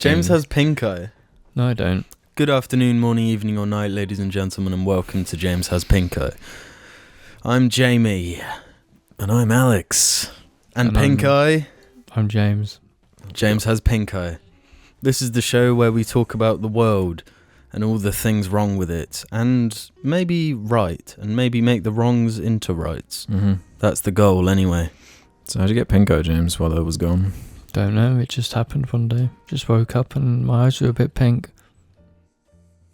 James has pink eye. No, I don't. Good afternoon, morning, evening or night, ladies and gentlemen, and welcome to James Has Pink Eye. I'm Jamie. And I'm Alex. And pink eye. I'm James. James Has Pink Eye. This is the show where we talk about the world and all the things wrong with it, and maybe right, and maybe make the wrongs into rights. Mm-hmm. That's the goal, anyway. So how'd you get pink eye, James, while I was gone? Don't know, it just happened one day. Just woke up and my eyes were a bit pink.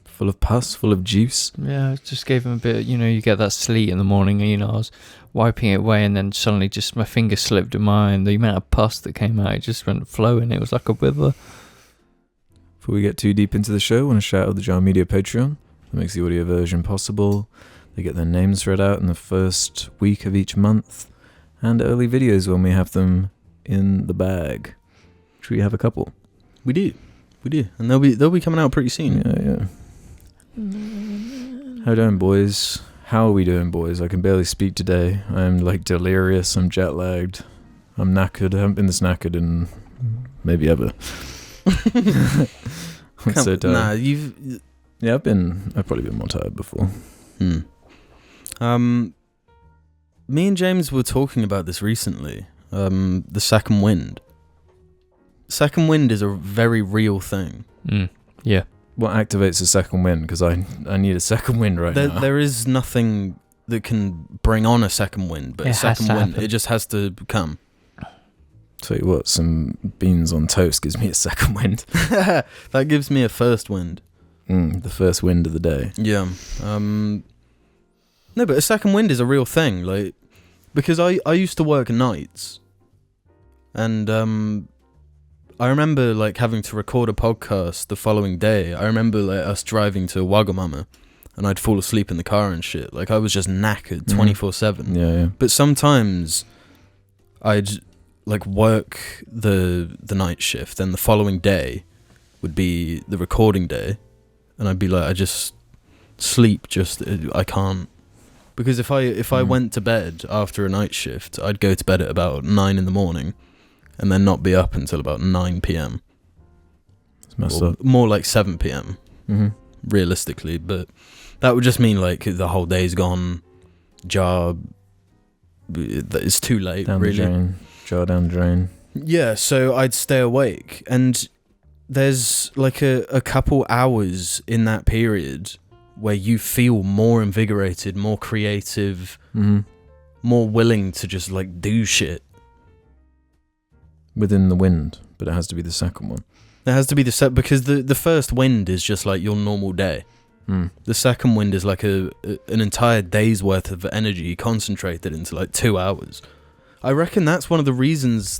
Full of pus, full of juice? Yeah, it just gave them a bit, you get that sleet in the morning, and I was wiping it away and then suddenly just my finger slipped in my eye and the amount of pus that came out, it just went flowing. It was like a river. Before we get too deep into the show, I want to shout out the JAR Media Patreon. That makes the audio version possible. They get their names read out in the first week of each month, and early videos when we have them in the bag, which we have a couple. We do, and they'll be coming out pretty soon. Yeah. How doing, boys? How are we doing, boys? I can barely speak today. I'm delirious. I'm jet lagged. I'm knackered. I haven't been this knackered in maybe ever. I'm so tired. Nah, Yeah, I've probably been more tired before. Me and James were talking about this recently. The second wind. Second wind is a very real thing. Yeah. What activates a second wind? Because I need a second wind now. There is nothing that can bring on a second wind, but It a second has to wind, happen. it just has to come. Tell you what, some beans on toast gives me a second wind. That gives me a first wind. The first wind of the day. Yeah. No, but a second wind is a real thing. Because I used to work nights, and I remember having to record a podcast the following day. I remember us driving to Wagamama, and I'd fall asleep in the car and shit. I was just knackered 24/7. Yeah. But sometimes I'd work the night shift, and the following day would be the recording day, and I'd be I just sleep. I can't, because if I went to bed after a night shift, I'd go to bed at about 9 in the morning, and then not be up until about 9 p.m. It's messed up. More like 7 p.m. Realistically, but that would just mean the whole day's gone. Job, it's too late. Down really. the drain. Jar down the drain. Yeah, so I'd stay awake, and there's a couple hours in that period where you feel more invigorated, more creative, more willing to just do shit. Within the wind, but it has to be the second one. It has to be because the first wind is just your normal day. The second wind is an entire day's worth of energy concentrated into 2 hours. I reckon that's one of the reasons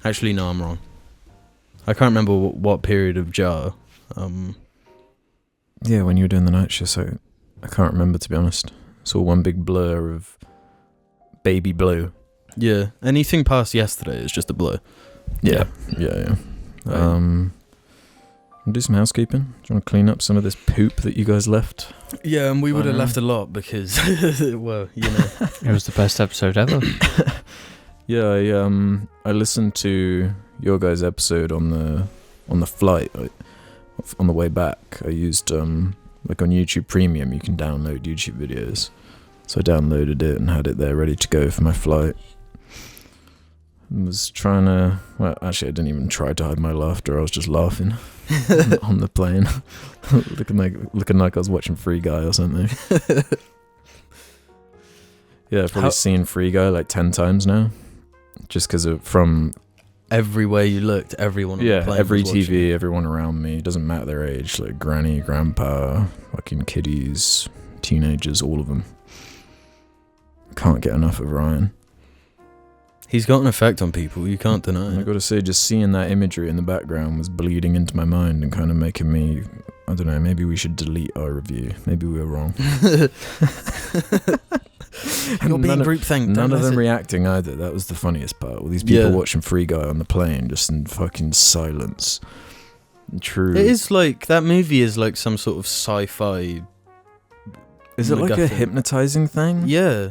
Actually, no, I'm wrong. I can't remember what period of JAR. Yeah, when you were doing the night shift, so I can't remember, to be honest. It's all one big blur of baby blue. Yeah, anything past yesterday is just a blur. Yeah. Right. We'll do some housekeeping. Do you want to clean up some of this poop that you guys left? Yeah, and we would have left a lot because, well, It was the best episode ever. Yeah, I listened to your guys' episode on the flight. On the way back, I used on YouTube Premium, you can download YouTube videos. So I downloaded it and had it there ready to go for my flight. I was trying to... Well, actually, I didn't even try to hide my laughter. I was just laughing on the plane. looking like I was watching Free Guy or something. Yeah, I've probably seen Free Guy 10 times now. Just because from... Everywhere you looked, everyone on the plane every was TV, everyone around me, doesn't matter their age, granny, grandpa, fucking kiddies, teenagers, all of them. Can't get enough of Ryan. He's got an effect on people, you can't deny And I it. gotta say, just seeing that imagery in the background was bleeding into my mind and kind of making me, I don't know, maybe we should delete our review. Maybe we were wrong. You're being groupthink. None of them reacting either. That was the funniest part. All these people watching Free Guy on the plane, just in fucking silence. True. It is that movie is some sort of sci-fi. Is it a hypnotizing thing? Yeah.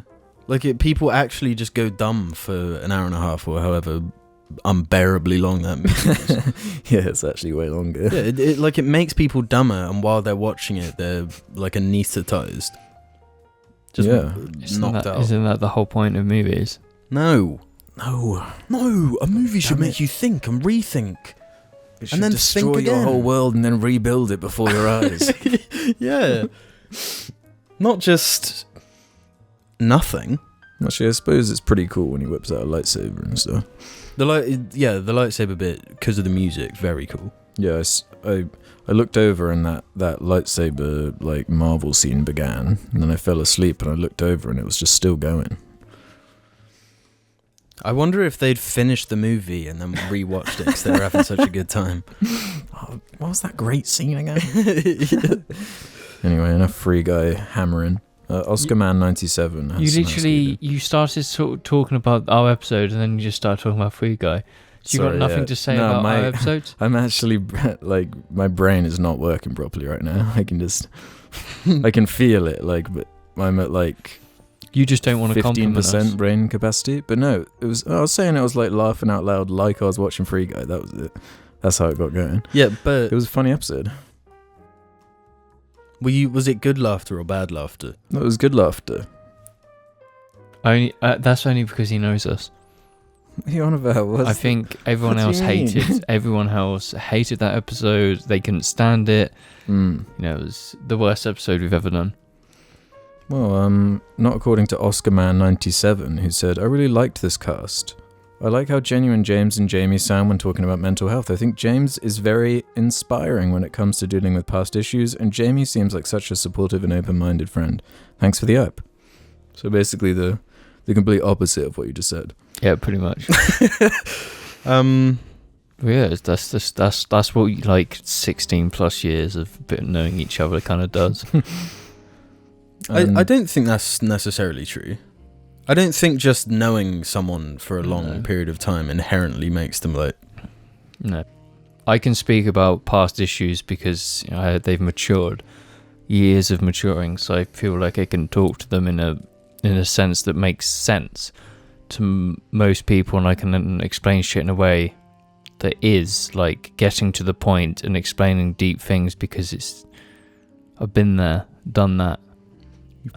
People actually just go dumb for an hour and a half or however unbearably long that movie is. Yeah, it's actually way longer. Yeah, it makes people dumber, and while they're watching it, they're like anesthetized. Just knocked out. Isn't that the whole point of movies? No, No. a movie should Damn make you think and rethink. It And then destroy think your again. whole world and then rebuild it before your eyes. Yeah. Not just nothing. Actually, I suppose it's pretty cool when he whips out a lightsaber and stuff. The lightsaber bit, because of the music, very cool. Yeah, I looked over and that lightsaber like Marvel scene began, and then I fell asleep and I looked over and it was just still going. I wonder if they'd finished the movie and then rewatched it because they were having such a good time. Oh, what was that great scene again? Anyway, enough Free Guy hammering. Oscar Man 97. You started sort of talking about our episode and then you just started talking about Free Guy. So you got nothing to say about our episodes? I'm actually like my brain is not working properly right now. I can just I can feel it but I'm at like you just don't want to compliment us. 15% brain capacity. But no, I was saying it was like laughing out loud like I was watching Free Guy. That was it. That's how it got going. Yeah, but It was a funny episode. Was it good laughter or bad laughter? It was good laughter. That's only because he knows us. What are you on about? I think everyone else hated that episode. They couldn't stand it. Mm. It was the worst episode we've ever done. Well, not according to Oscar Man 97, who said, I really liked this cast. I like how genuine James and Jamie sound when talking about mental health. I think James is very inspiring when it comes to dealing with past issues, and Jamie seems like such a supportive and open-minded friend. Thanks for the up. So basically the complete opposite of what you just said. Yeah, pretty much. Yeah, that's what like 16 plus years of knowing each other kind of does. I don't think that's necessarily true. I don't think just knowing someone for a long period of time inherently makes them like... No. I can speak about past issues because they've matured. Years of maturing, so I feel like I can talk to them in a sense that makes sense to most people, and I can explain shit in a way that is like getting to the point and explaining deep things because I've been there, done that.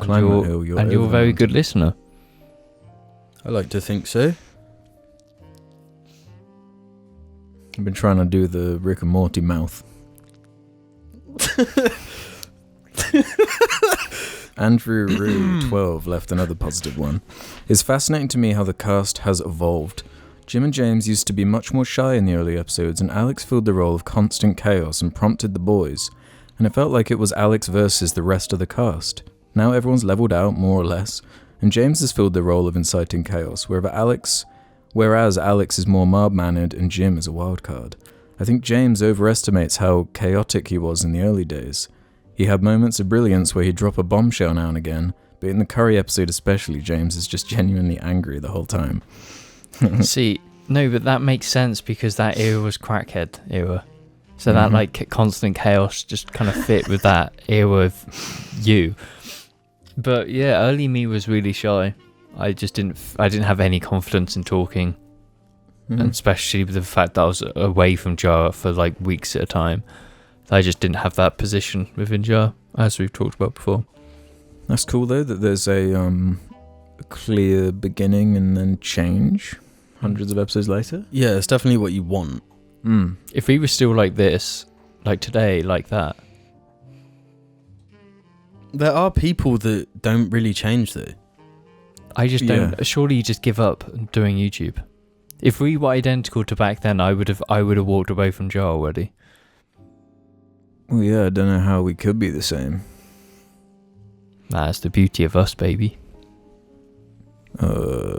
You're a very good listener. I like to think so. I've been trying to do the Rick and Morty mouth. Andrew Rue 12 left another positive one. It's fascinating to me how the cast has evolved. Jim and James used to be much more shy in the early episodes, and Alex filled the role of constant chaos and prompted the boys, and it felt like it was Alex versus the rest of the cast. Now everyone's leveled out, more or less, and James has filled the role of inciting chaos, whereas Alex is more mild-mannered and Jim is a wild card. I think James overestimates how chaotic he was in the early days. He had moments of brilliance where he'd drop a bombshell now and again, but in the Curry episode especially, James is just genuinely angry the whole time. See, no, but that makes sense because that era was crackhead era. So that like constant chaos just kind of fit with that era of you. But yeah, early me was really shy. I didn't have any confidence in talking. And especially with the fact that I was away from Jar for like weeks at a time. I just didn't have that position within Jar, as we've talked about before. That's cool though, that there's a clear beginning and then change hundreds of episodes later. Yeah, it's definitely what you want. If we were still like this, like today, like that. There are people that don't really change though. I just don't. Surely you just give up doing YouTube. If we were identical to back then, I would have walked away from Jar already. Well, yeah, I don't know how we could be the same. That's the beauty of us, baby.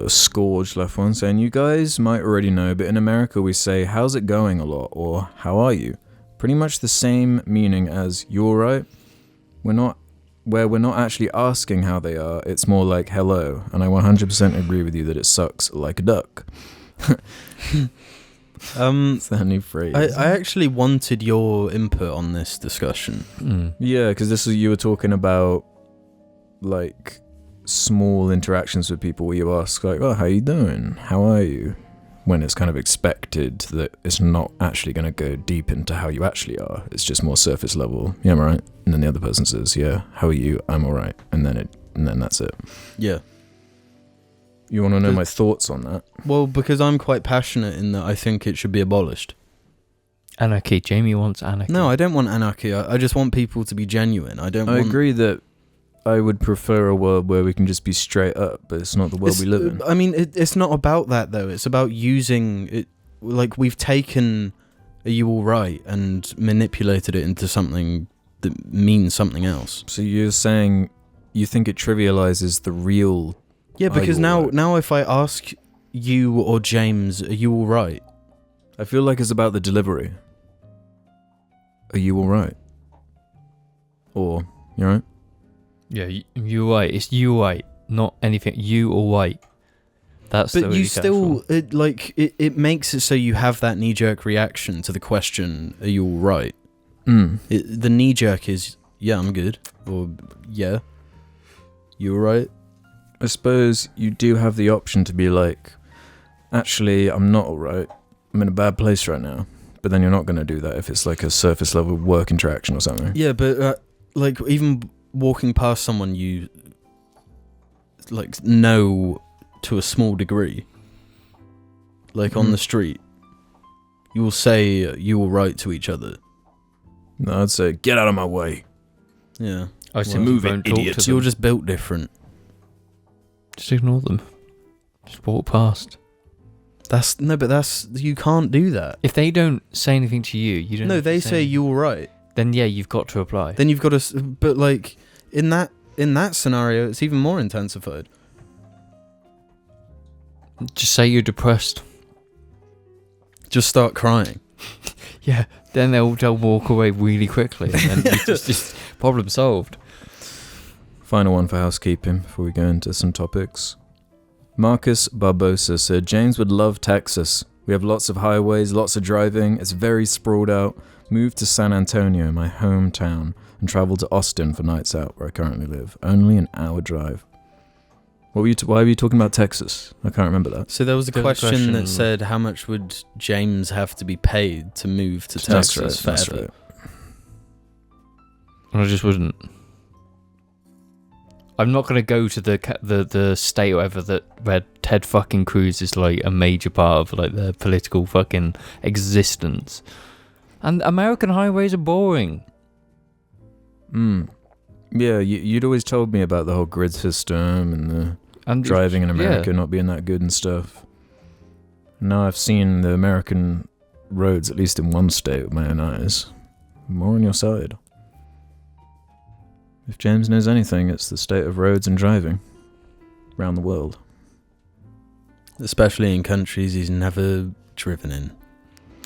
Scourge left one saying, you guys might already know, but in America we say, how's it going a lot, or how are you? Pretty much the same meaning as, you alright? We're not actually asking how they are, it's more like hello, and I 100% agree with you that it sucks like a duck. It's that new phrase. I actually wanted your input on this discussion. Yeah, because you were talking about like small interactions with people where you ask like, oh, how you doing? How are you? when it's kind of expected that it's not actually going to go deep into how you actually are. It's just more surface level. Yeah, I'm alright. And then the other person says, yeah, how are you? I'm alright. And then that's it. Yeah. You want to know my thoughts on that? Well, because I'm quite passionate in that I think it should be abolished. Anarchy. Jamie wants anarchy. No, I don't want anarchy. I just want people to be genuine. I agree that I would prefer a world where we can just be straight up, but it's not the world we live in. I mean, it's not about that, though. It's about using it. Like, we've taken "Are you all right?" and manipulated it into something that means something else. So you're saying you think it trivializes the real... Yeah, because now if I ask you or James, "Are you all right?" I feel like it's about the delivery. Are you all right? Or, you all right? Yeah, you white. It's you white, not anything. You or white. That's. But you still it makes it so you have that knee-jerk reaction to the question, "Are you all right?" The knee-jerk is, "Yeah, I'm good," or "Yeah, you all right?" I suppose you do have the option to be like, "Actually, I'm not all right. I'm in a bad place right now." But then you're not going to do that if it's like a surface level work interaction or something. Yeah, but like even walking past someone you like know to a small degree, like on the street, you will say "you all right" to each other. No, I'd say, "Get out of my way." Yeah. I say, "Move it, idiot." You're just built different. Just ignore them. Just walk past. But you can't do that. If they don't say anything to you, you don't. No, they say "you all right." Then yeah, you've got to apply. Then you've got to. But like in that scenario, it's even more intensified. Just say you're depressed. Just start crying. Yeah. Then they'll walk away really quickly, and then just problem solved. Final one for housekeeping before we go into some topics. Marcus Barbosa said, "James would love Texas. We have lots of highways, lots of driving. It's very sprawled out. Moved to San Antonio, my hometown, and traveled to Austin for nights out, where I currently live. Only an hour drive." Why were you talking about Texas? I can't remember that. So there was a question that said, how much would James have to be paid to move to Texas forever? That's right. I just wouldn't. I'm not going to go to the state or whatever where Ted fucking Cruz is like a major part of like their political fucking existence. And American highways are boring. Yeah, you'd always told me about the whole grid system and driving in America not being that good and stuff. Now I've seen the American roads, at least in one state, with my own eyes. More on your side. If James knows anything, it's the state of roads and driving around the world. Especially in countries he's never driven in.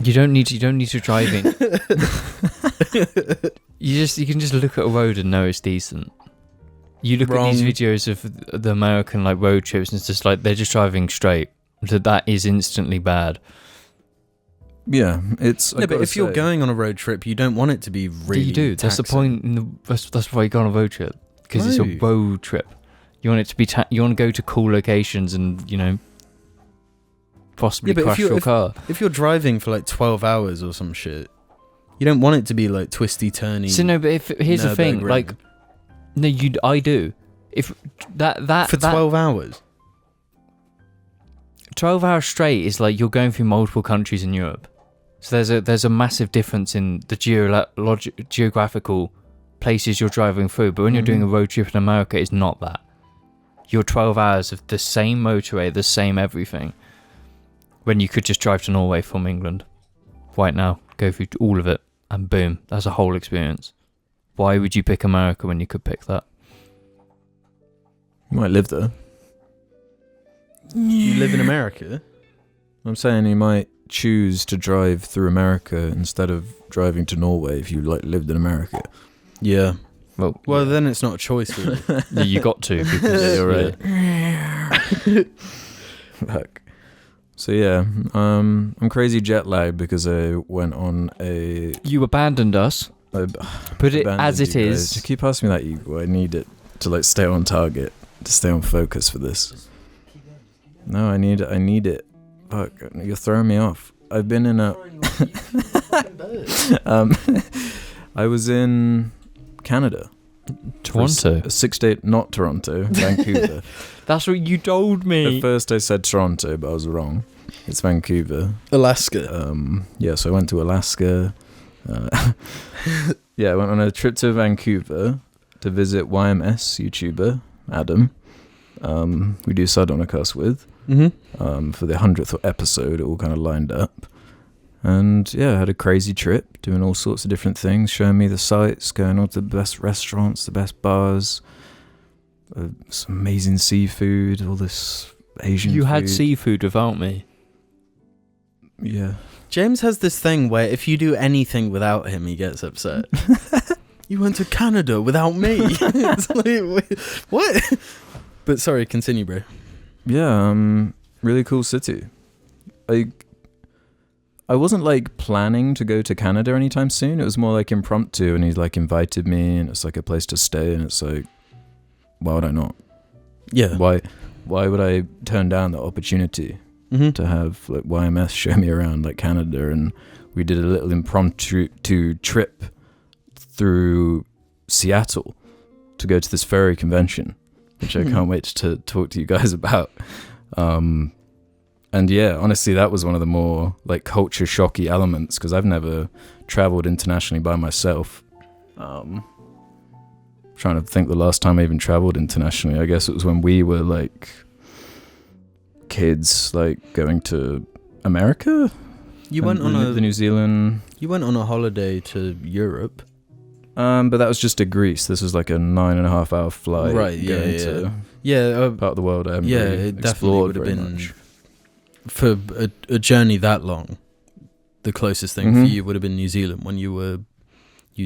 You don't need to drive in. You can just look at a road and know it's decent. You look at these videos of the American like road trips and it's just like they're just driving straight. So that is instantly bad. Yeah, it's. No, but if you're going on a road trip, you don't want it to be really. You do. That's the point. That's why you go on a road trip, because it's a road trip. You want it to be. You want to go to cool locations and possibly crash your car. If you're driving for like 12 hours or some shit, you don't want it to be like twisty turny. So no, but here's the thing, like, no, I do. If that for 12 hours. 12 hours straight is like you're going through multiple countries in Europe. So there's a massive difference in the geographical places you're driving through. But when you're doing a road trip in America, it's not that. You're 12 hours of the same motorway, the same everything. When you could just drive to Norway from England right now, go through all of it, and boom, that's a whole experience. Why would you pick America when you could pick that? You might live there. You live in America? I'm saying you might choose to drive through America instead of driving to Norway if you lived in America. Yeah. Well, then it's not a choice, really. Yeah, you got to, because you're right. Fuck. So yeah, I'm crazy jet lagged because I went on a... You abandoned us. Put it as it is. You keep asking me that, Hugo. I need it to stay on target, to stay on focus for this. No, I need it. Fuck, you're throwing me off. I've been in a... I was in Canada. Toronto. A 6-day... Not Toronto, Vancouver. That's what you told me. At first I said Toronto, but I was wrong. It's Vancouver. Alaska. Yeah, so I went to Alaska. Yeah, I went on a trip to Vancouver to visit YMS YouTuber Adam. We do Sardonicast with. Mm-hmm. For the 100th episode, it all kind of lined up. And yeah, I had a crazy trip, doing all sorts of different things, showing me the sights, going on to the best restaurants, the best bars, some amazing seafood, all this Asian food. You had seafood without me. Yeah. James has this thing where if you do anything without him, he gets upset. You went to Canada without me. It's like, wait, what? But sorry, continue, bro. Yeah, really cool city. I wasn't like planning to go to Canada anytime soon. It was more like impromptu, and he like invited me, and it's like a place to stay, and it's like, why would I not? Yeah. Why would I turn down the opportunity to have like YMS show me around like Canada? And we did a little impromptu trip through Seattle to go to this furry convention, which I can't wait to talk to you guys about. And yeah, honestly, that was one of the more like culture shocky elements, because I've never traveled internationally by myself. Trying to think the last time I even traveled internationally. I guess it was when we were like kids, like going to America. You went on the New Zealand. You went on a holiday to Europe. But that was just to Greece. This was like a 9.5-hour flight. Right. To part of the world I haven't really it definitely explored would have very been much. For a journey that long. The closest thing for you would have been New Zealand when you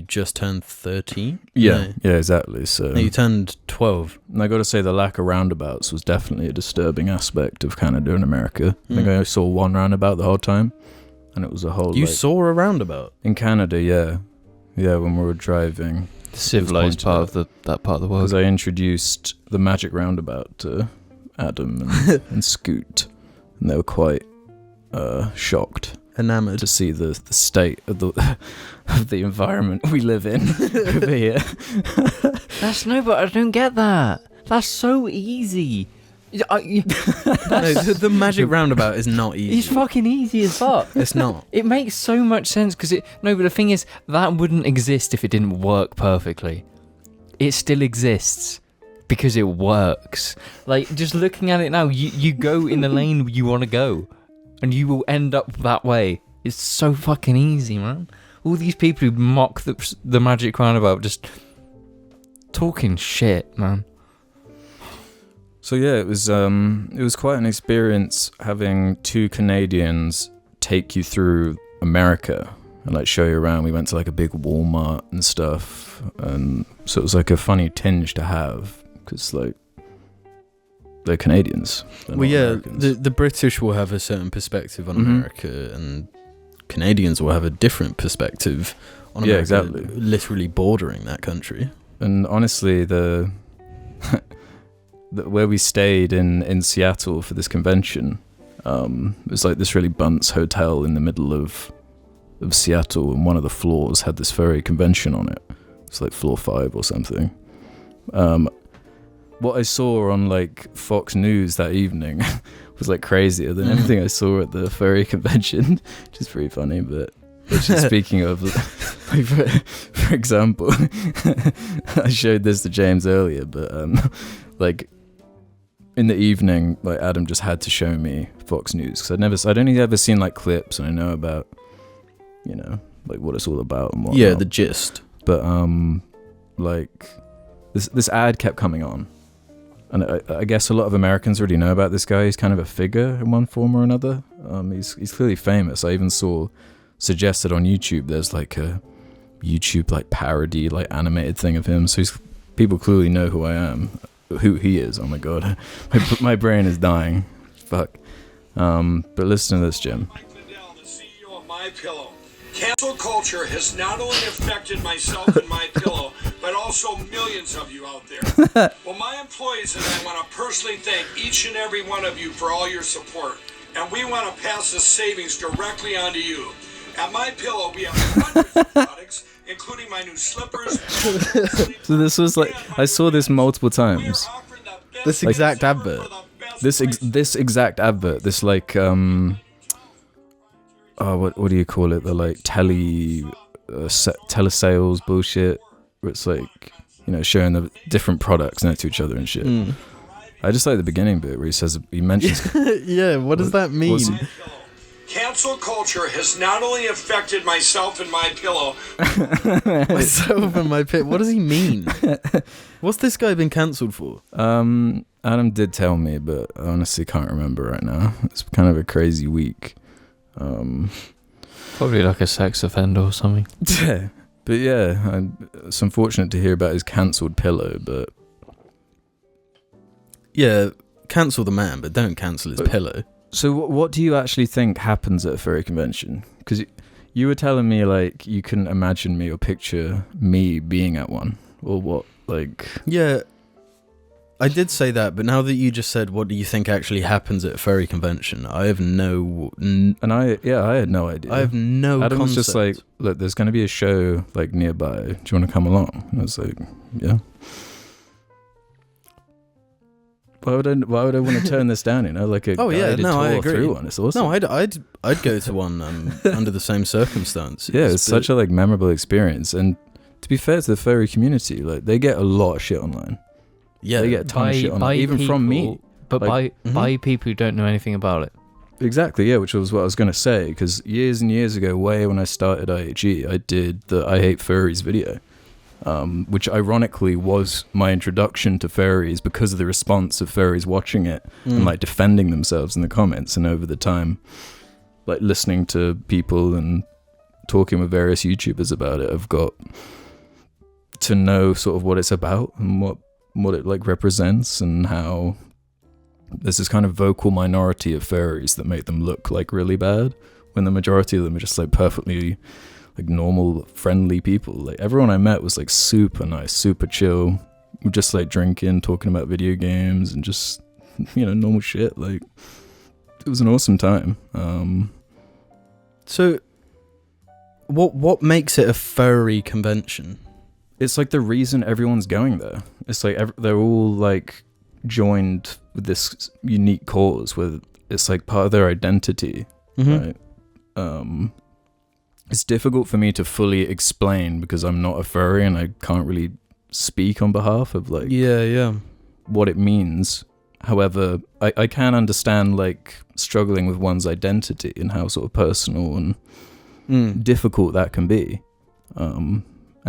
just turned 13. Yeah, exactly. So no, you turned 12. And I got to say, the lack of roundabouts was definitely a disturbing aspect of Canada and America. I think I saw one roundabout the whole time, and it was a whole. You saw a roundabout in Canada, yeah, when we were driving. The civilized part of that part of the world. Because I introduced the magic roundabout to Adam and Scoot, and they were quite shocked. Enamored to see the state of the environment we live in over here. But I don't get that. That's so easy. The magic roundabout is not easy. It's fucking easy as fuck. It's not. It makes so much sense because but the thing is, that wouldn't exist if it didn't work perfectly. It still exists because it works. Like, just looking at it now, you go in the lane you want to go. And you will end up that way. It's so fucking easy, man. All these people who mock the magic roundabout just talking shit, man. So yeah, it was quite an experience having two Canadians take you through America and like show you around. We went to like a big Walmart and stuff, and so it was like a funny tinge to have because like. They're Canadians. Well, yeah, the British will have a certain perspective on America, and Canadians will have a different perspective on America, exactly. Literally bordering that country. And honestly, where we stayed in Seattle for this convention, it was like this really bunts hotel in the middle of Seattle, and one of the floors had this furry convention on it. It's like floor 5 or something. What I saw on like Fox News that evening was like crazier than anything I saw at the furry convention, which is pretty funny. But speaking of, like, for example, I showed this to James earlier, but like in the evening, like Adam just had to show me Fox News because I'd only ever seen like clips, and I know about, like what it's all about and whatnot. Yeah, the gist. But like this ad kept coming on. And I guess a lot of Americans already know about this guy. He's kind of a figure in one form or another. He's clearly famous. I even saw suggested on YouTube there's like a YouTube like parody like animated thing of him. So people clearly know who I am, who he is. Oh my god, my brain is dying. Fuck. But listen to this, Jim. Mike Lindell, the CEO of MyPillow. Cancel culture has not only affected myself and MyPillow, but also millions of you out there. Well, my employees and I want to personally thank each and every one of you for all your support. and we want to pass the savings directly on to you. At My Pillow, we have hundreds of products, including my new slippers. So this was like, I saw this multiple times. This exact advert. This exact advert. This like what do you call it? The like telesales bullshit. Where it's like, you know, showing the different products next to each other and shit. I just like the beginning bit where he mentions. Yeah, what does that mean? Cancel culture has not only affected myself and My Pillow. Myself and my pit. What does he mean? What's this guy been cancelled for? Adam did tell me, but I honestly can't remember right now. It's kind of a crazy week. Probably like a sex offender or something. Yeah, but yeah, it's unfortunate to hear about his cancelled pillow, but Yeah, cancel the man, but don't cancel his pillow. So what do you actually think happens at a furry convention? Because you were telling me like you couldn't imagine me or picture me being at one, or what? Like, yeah, I did say that, but now that you just said, what do you think actually happens at a furry convention? I have no. I had no idea. I have no. Adam was concept. just like, look, there's going to be a show like nearby. Do you want to come along? And I was like, yeah. Why would I want to turn this down? You know, like a guided tour I agree. through one. It's awesome. No, I'd go to one under the same circumstances. Yeah, it's such a like memorable experience. And to be fair to the furry community, like they get a lot of shit online. Yeah, they get a ton of shit online, even from me. But like, by people who don't know anything about it. Exactly, yeah, which was what I was going to say. Because years and years ago, way when I started IHE, I did the I Hate Furries video. Which ironically was my introduction to furries because of the response of furries watching it and like defending themselves in the comments, and over the time like listening to people and talking with various YouTubers about it, I've got to know sort of what it's about and what it like represents, and how there's this kind of vocal minority of furries that make them look like really bad when the majority of them are just like perfectly like normal, friendly people. Like everyone I met was like super nice, super chill. We're just like drinking, talking about video games, and just, you know, normal shit. Like it was an awesome time. So, what makes it a furry convention? It's like the reason everyone's going there. It's like they're all like joined with this unique cause where it's like part of their identity, right? It's difficult for me to fully explain because I'm not a furry and I can't really speak on behalf of like what it means. However, I can understand like struggling with one's identity and how sort of personal and difficult that can be. And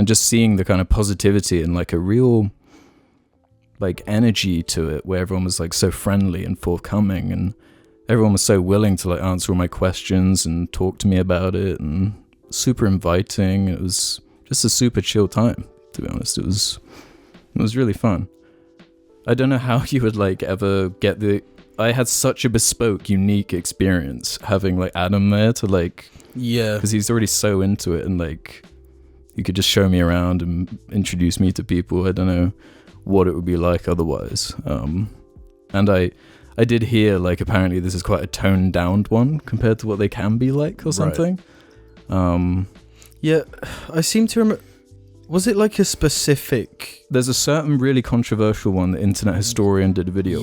just seeing the kind of positivity and like a real like energy to it where everyone was like so friendly and forthcoming, and everyone was so willing to like answer all my questions and talk to me about it, and super inviting. It was just a super chill time, to be honest. It was really fun. I don't know how you would like ever get I had such a bespoke, unique experience having like Adam there to like, because he's already so into it, and like he could just show me around and introduce me to people. I don't know what it would be like otherwise. And I did hear like apparently this is quite a toned down one compared to what they can be like or something. Yeah, I seem to remember. Was it like a specific? There's a certain really controversial one the Internet Historian did a video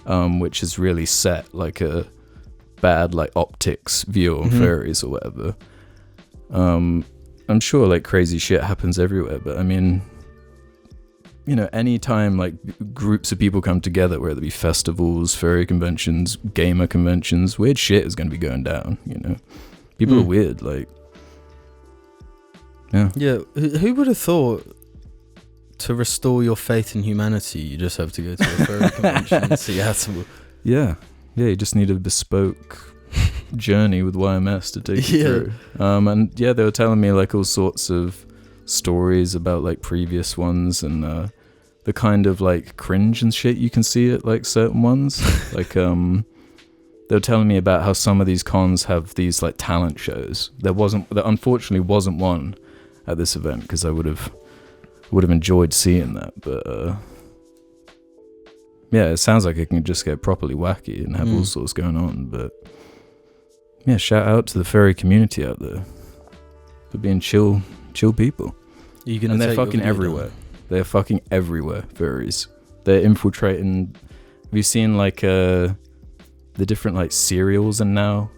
on. Which is really set like a bad like optics view on furries or whatever. I'm sure like crazy shit happens everywhere, but I mean, you know, anytime like groups of people come together, whether it be festivals, furry conventions, gamer conventions, weird shit is going to be going down, you know. People are weird, like, yeah. Who would have thought to restore your faith in humanity, you just have to go to a furry convention in Seattle? Yeah, you just need a bespoke journey with YMS to take you through. And yeah, they were telling me like all sorts of stories about like previous ones, and the kind of like cringe and shit you can see at like certain ones. Like they were telling me about how some of these cons have these like talent shows. There unfortunately wasn't one at this event, because I would have enjoyed seeing that, but yeah, it sounds like it can just get properly wacky and have all sorts going on. But yeah, shout out to the furry community out there for being chill people. And they're fucking everywhere. They're fucking everywhere, furries. They're infiltrating. Have you seen like the different like serials and now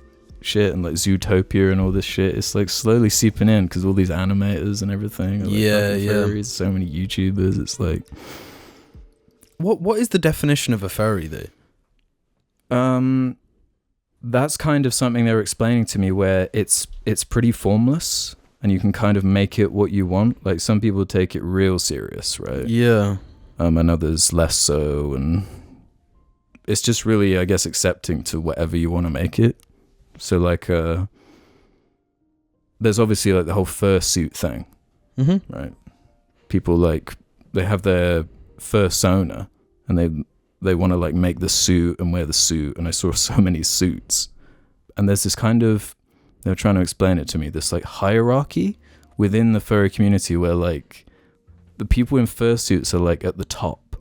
shit and like Zootopia and all this shit? It's like slowly seeping in because all these animators and everything are, like, furries. So many YouTubers. It's like, what is the definition of a furry though? That's kind of something they were explaining to me, where it's pretty formless and you can kind of make it what you want. Like some people take it real serious, right? Yeah. And others less so, and it's just really, I guess, accepting to whatever you want to make it. So like there's obviously like the whole fursuit thing, right? People like, they have their fursona and they want to like make the suit and wear the suit, and I saw so many suits, and there's this kind of, they were trying to explain it to me, this like hierarchy within the furry community where like the people in fursuits are like at the top,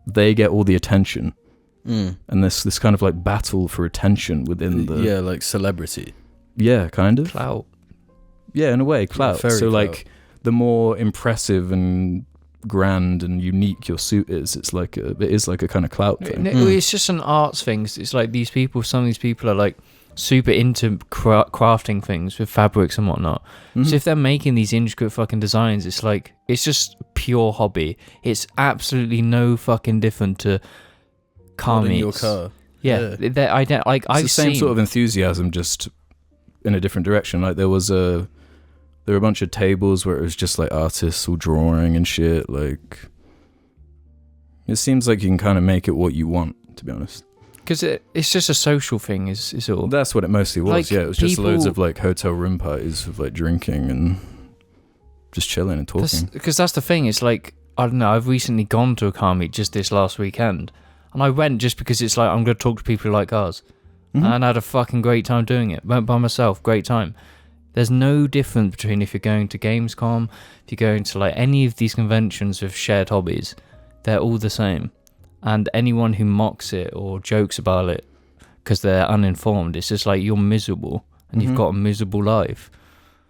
they get all the attention, and this kind of like battle for attention within the like celebrity, kind of Clout. in a way, clout. Furry So clout. like the more impressive and grand and unique your suit is, it is like a kind of clout thing. It's just an arts thing. It's like some of these people are like super into crafting things with fabrics and whatnot. So if they're making these intricate fucking designs, it's like, it's just pure hobby. It's absolutely no fucking different to car in meets. your car. Yeah. It's the same sort of enthusiasm, just in a different direction. Like there were a bunch of tables where it was just like artists all drawing and shit. Like it seems like you can kind of make it what you want, to be honest. Because it's just a social thing, is all. That's what it mostly was. Like, yeah, it was just people, loads of like hotel room parties of like drinking and just chilling and talking. Because that's the thing. It's like, I don't know, I've recently gone to a car meet just this last weekend, and I went just because it's like, I'm going to talk to people like us. And I had a fucking great time doing it. Went by myself, great time. There's no difference between if you're going to Gamescom, if you're going to like any of these conventions with shared hobbies, they're all the same. And anyone who mocks it or jokes about it because they're uninformed, it's just like, you're miserable and you've got a miserable life.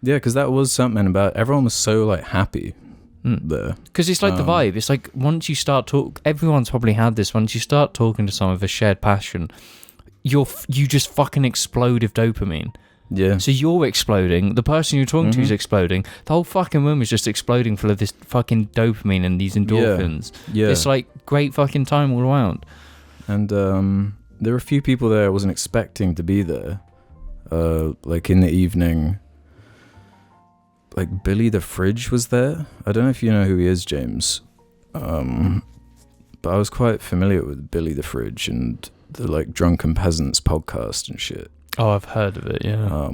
Yeah, because that was something about, everyone was so like happy there. Because it's like the vibe. It's like once you start everyone's probably had this. Once you start talking to someone with a shared passion, you just fucking explode of dopamine. Yeah. So you're exploding. The person you're talking to is exploding. The whole fucking room is just exploding full of this fucking dopamine and these endorphins. Yeah. It's like great fucking time all around. And there were a few people there I wasn't expecting to be there. Like in the evening, like Billy the Fridge was there. I don't know if you know who he is, James. But I was quite familiar with Billy the Fridge and the like Drunken Peasants podcast and shit. Oh, I've heard of it, yeah.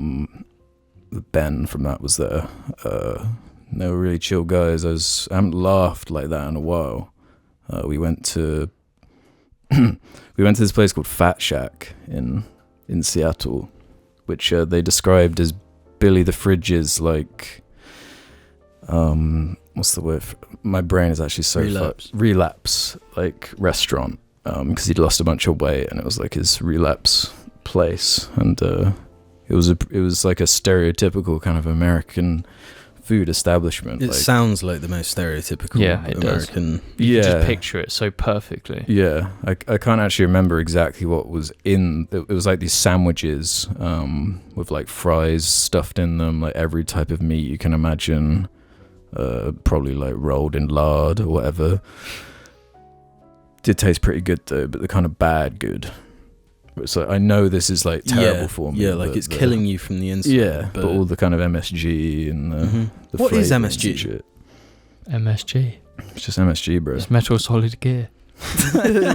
Ben from that was there. They were really chill guys. I haven't laughed like that in a while. We went to this place called Fat Shack in Seattle, which they described as Billy the Fridge's like what's the word? My brain is actually so relapse like restaurant, because he'd lost a bunch of weight and it was like his relapse place, and it was like a stereotypical kind of American food establishment. It sounds like the most stereotypical American. Does. You can just picture it so perfectly. Yeah, I can't actually remember exactly what was in. It was like these sandwiches with like fries stuffed in them, like every type of meat you can imagine, probably like rolled in lard or whatever. Did taste pretty good though, but the kind of bad good. It's like, I know this is like terrible for me. Yeah, like it's killing you from the inside. Yeah, but all the kind of MSG and the what is flavourings MSG? and shit. MSG. It's just MSG, bro. It's Metal Solid Gear. Okay,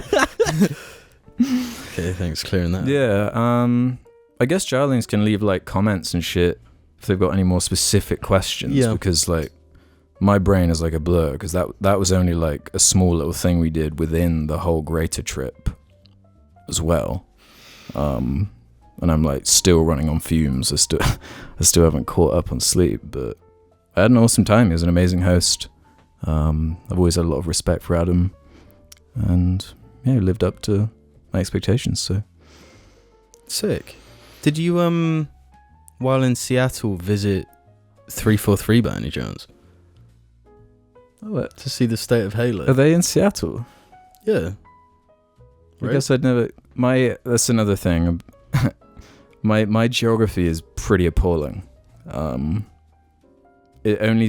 thanks for clearing that. Yeah, I guess Jarlings can leave like comments and shit if they've got any more specific questions. Yeah. Because like my brain is like a blur, because that was only like a small little thing we did within the whole greater trip as well. And I'm like still running on fumes. I still haven't caught up on sleep, but I had an awesome time. He was an amazing host. I've always had a lot of respect for Adam. and yeah, lived up to my expectations. So Sick. Did you while in Seattle visit 343 by any chance? oh, To see the state of Halo? are they in Seattle? Yeah. I guess I'd never. That's another thing. my geography is pretty appalling. It only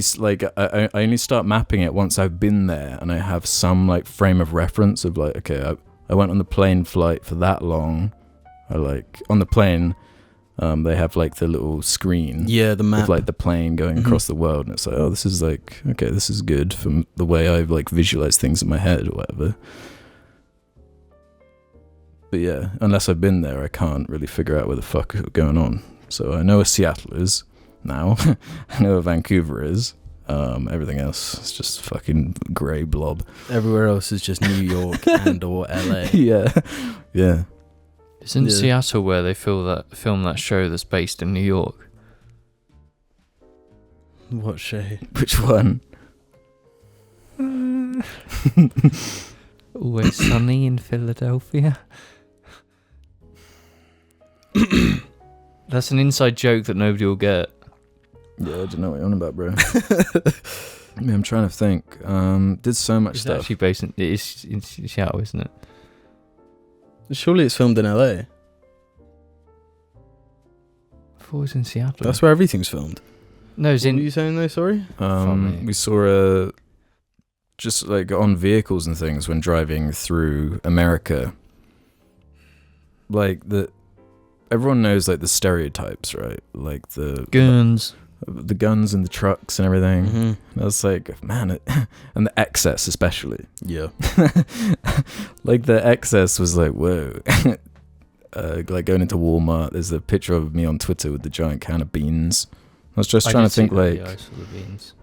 I only start mapping it once I've been there and I have some like frame of reference of like, okay, I went on the plane flight for that long. I like on the plane, they have like the little screen. Yeah, the map. Of like the plane going across the world, and it's like, oh, this is like, okay, this is good from the way I like visualize things in my head or whatever. But yeah, unless I've been there, I can't really figure out where the fuck is going on. So I know where Seattle is now. I know where Vancouver is. Everything else is just fucking grey blob. Everywhere else is just New York and or LA. Yeah. It's in Yeah. Seattle where they film that show that's based in New York. What shade? Which one? Always sunny in Philadelphia. That's an inside joke that nobody will get. Yeah, I don't know what you're on about, bro. I mean, I'm trying to think. Did so much It's stuff. actually based in Seattle, isn't it? Surely it's filmed in LA. I thought it was in Seattle. That's where everything's filmed. No, it's What were in. you saying though? Sorry. Funny. We saw just like on vehicles and things when driving through America. Like everyone knows like the stereotypes, right? Like the Guns. guns and the trucks and everything. Mm-hmm. And I was like, man, and the excess especially. Yeah. Like the excess was like, whoa. Like going into Walmart, there's a picture of me on Twitter with the giant can of beans. I was just trying to think like, I saw the beans.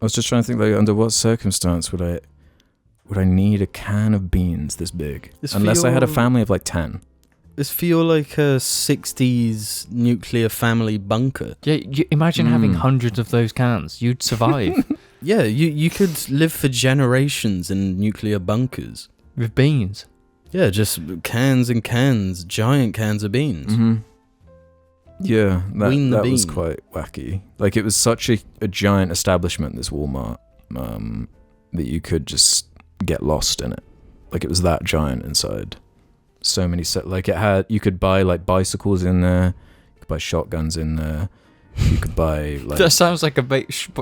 I was just trying to think like, under what circumstance would I need a can of beans this big? It's for Unless I had a your- family of like 10. It's for your like a 60s nuclear family bunker. Yeah, imagine having hundreds of those cans. You'd survive Yeah, you could live for generations in nuclear bunkers. with beans. Yeah, just cans and cans, giant cans of beans. Mm-hmm. Yeah, Wean the that was bean. quite wacky. Like it was such a giant establishment, this Walmart, that you could just get lost in it. Like it was that giant inside. So many you could buy like bicycles in there, you could buy shotguns in there, you could buy like That sounds like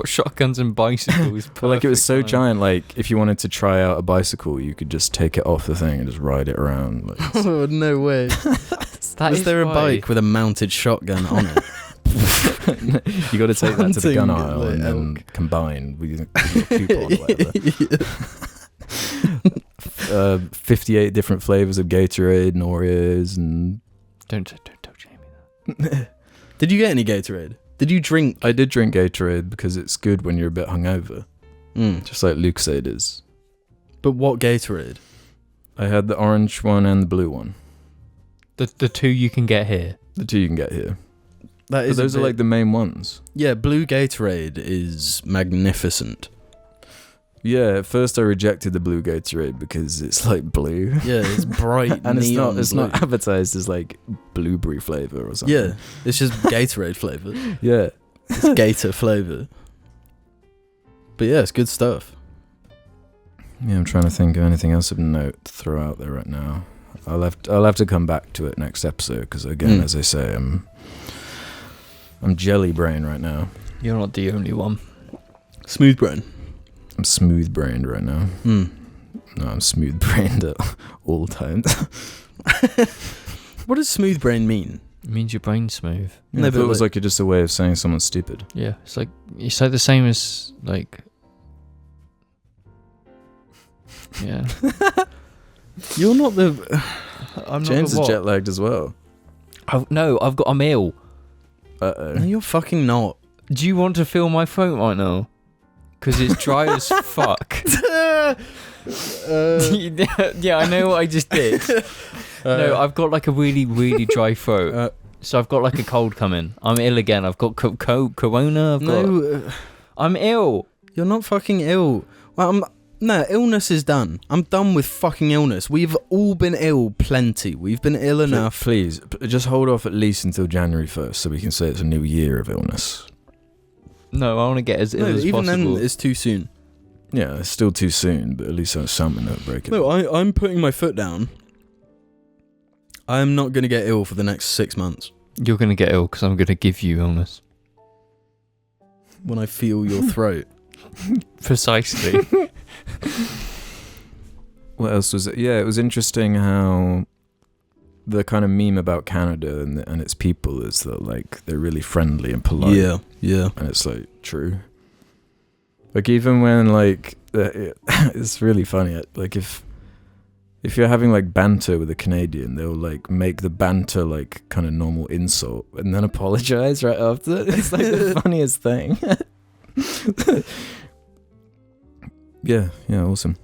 shotguns and bicycles. but like it was so perfect, man. giant, like if you wanted to try out a bicycle, you could just take it off the thing and just ride it around. Like, Oh, no way. That Is is there a why- bike with a mounted shotgun on it? you got to take that to the gun Hunting, aisle like, and then elk. combine with your coupon or whatever. 58 different flavors of Gatorade and Oreos and Don't tell Jamie that. Did you get any Gatorade? Did you drink? I did drink Gatorade because it's good when you're a bit hungover, just like Lucozade is. But what Gatorade? I had the orange one and the blue one. The two you can get here. The two you can get here. That But is those are like the main ones. Yeah, blue Gatorade is magnificent. Yeah, at first I rejected the blue Gatorade because it's like blue. Yeah, it's bright And it's neon not blue. advertised as like blueberry flavor or something. Yeah, it's just Gatorade flavor. Yeah. It's Gator flavor. But yeah, it's good stuff. Yeah, I'm trying to think of anything else of note to throw out there right now. I'll have to come back to it next episode because again, as I say, I'm jelly brain right now. You're not the only one. Smooth brain. I'm smooth brained right now. No, I'm smooth brained at all times. What does smooth brain mean? It means your brain's smooth. Yeah, No, I thought but it was like just a way of saying someone's stupid. Yeah, it's like the same as like. Yeah. You're not the. I'm James not is jet lagged as well. I'm ill. Uh-oh. No, you're fucking not. Do you want to feel my throat right now? Because it's dry as fuck. Yeah, I know what I just did. No, I've got like a really, really dry throat. So I've got like a cold coming. I'm ill again. I've got corona. I'm ill. You're not fucking ill. Well, No, illness is done. I'm done with fucking illness. We've all been ill plenty. We've been ill enough. Please, just hold off at least until January 1st so we can say it's a new year of illness. No, I want to get as ill as even possible. then, it's too soon. Yeah, it's still too soon, but at least there's something that'll break it. No, I'm putting my foot down. I'm not going to get ill for the next 6 months. You're going to get ill because I'm going to give you illness. When I feel your throat. Precisely. What else was it? Yeah, it was interesting how the kind of meme about Canada and its people is that, like, they're really friendly and polite. Yeah. And it's, like, true. Like, even when, like, it's really funny. Like, if you're having, like, banter with a Canadian, they'll, like, make the banter, like, kind of normal insult and then apologize right after. It's, like, the funniest thing. Yeah, awesome.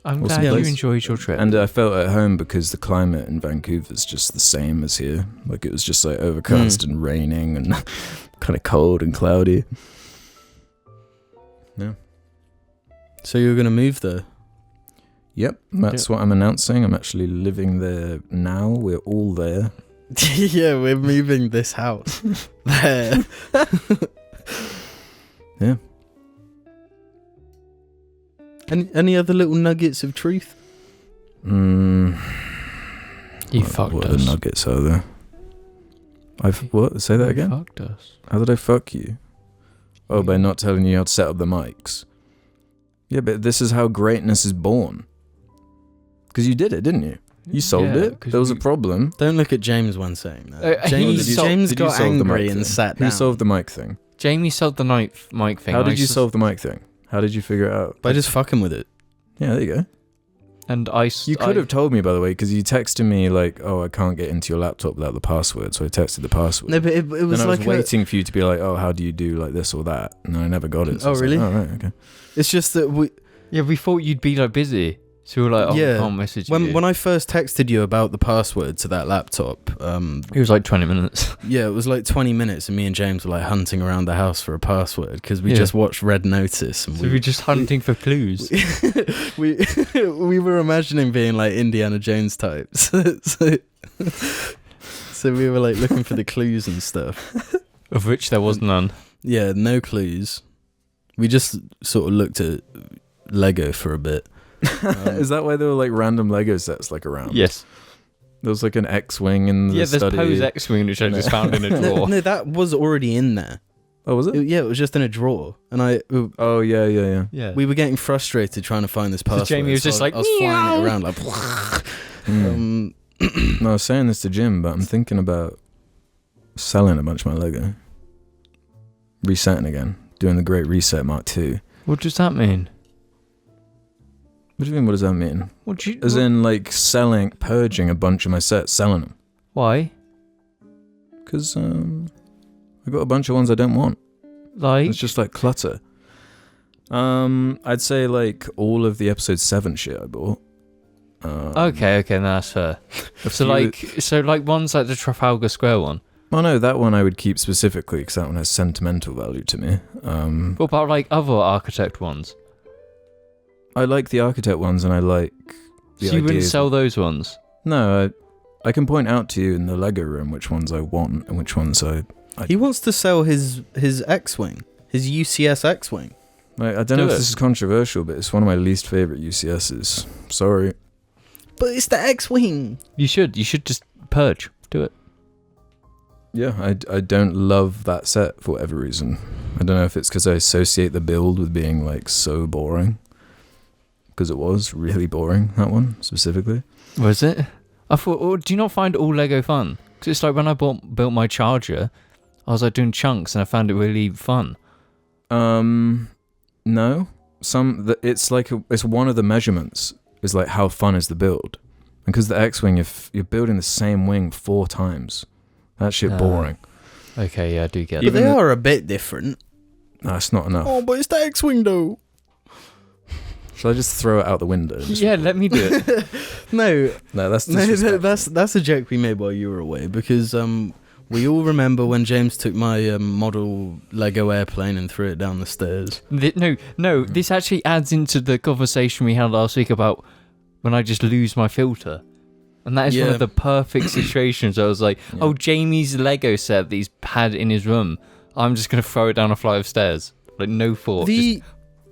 I'm Awesome glad place. you enjoyed your trip. And I felt at home because the climate in Vancouver is just the same as here. Like, it was just, like, overcast and raining and kind of cold and cloudy. Yeah. So you're going to move there? Yep, that's what I'm announcing. I'm actually living there now. We're all there. Yeah, we're moving this house. There. Yeah. Any other little nuggets of truth? You fucked what us. What nuggets are there? What? Say that again? You fucked us. How did I fuck you? Oh, by not telling you how to set up the mics. Yeah, but this is how greatness is born. Because you did it, didn't you? You solved it. There was a problem. Don't look at James when saying that. James James got angry and thing? sat down. Who solved the mic thing? Jamie solved the mic thing. How did you solve the mic thing? How did you figure it out? By just fucking with it. Yeah, there you go. And You could have told me, by the way, because you texted me like, "Oh, I can't get into your laptop without the password," so I texted the password. No, but it was then I like was waiting for you to be like, "Oh, how do you do like this or that?" And I never got it. So Oh, really? Like, oh, right, okay. It's just that we thought you'd be like busy, so we were like, "Oh, Yeah. I can't message you." when I first texted you about the password to that laptop, it was like 20 minutes. yeah, it was like 20 minutes, and me and James were like hunting around the house for a password because we Yeah. just watched Red Notice, and So we were just hunting for clues. we were imagining being like Indiana Jones types, so we were like looking for the clues and stuff. Of which there was none. Yeah, no clues. We just sort of looked at Lego for a bit. Is that why there were like random Lego sets like around? Yes. There was like an X-wing in the Yeah, there's study. Poe's X-Wing, which I just found in a drawer. No, that was already in there. Oh, was it? Yeah, it was just in a drawer, and Oh, yeah. Yeah. we were getting frustrated trying to find this password. Jamie was just like, I was flying it around like. No, I was saying this to Jim, but I'm thinking about selling a bunch of my Lego. Resetting again. Doing the Great Reset Mark II. What does that mean? What do you mean, what does that mean? As in, like, purging a bunch of my sets, selling them. Why? Because, I got a bunch of ones I don't want. Like? It's just, like, clutter. I'd say, like, all of the episode 7 shit I bought. Okay, no, that's fair. So like ones like the Trafalgar Square one. Oh no, that one I would keep specifically because that one has sentimental value to me. What about like other architect ones? I like the architect ones and I like the So you wouldn't ideas. sell those ones? No, I can point out to you in the Lego room which ones I want and which ones I He wants to sell his X-wing, his UCS X-wing. I don't know if this is controversial, but it's one of my least favourite UCSs. Sorry. But it's the X-wing. You should just purge. Do it. Yeah, I don't love that set for whatever reason. I don't know if it's because I associate the build with being like so boring. Because it was really boring, that one specifically. Was it? I thought, do you not find all Lego fun? Because it's like when I built my charger, I was like doing chunks and I found it really fun. No. It's like it's one of the measurements is like how fun is the build. And because the X-wing, if you're building the same wing 4 times, that shit boring. Okay, yeah, I do get But it. they are a bit different. No, it's not enough. Oh, but it's the X-wing though. Shall I just throw it out the window? Yeah, let me do it. No, No, that's no, disrespectful. that's a joke we made while you were away because We all remember when James took my model Lego airplane and threw it down the stairs. No, this actually adds into the conversation we had last week about when I just lose my filter. And that is one of the perfect situations. I was like, oh, Jamie's Lego set that he's had in his room. I'm just going to throw it down a flight of stairs. Like, no thought. Just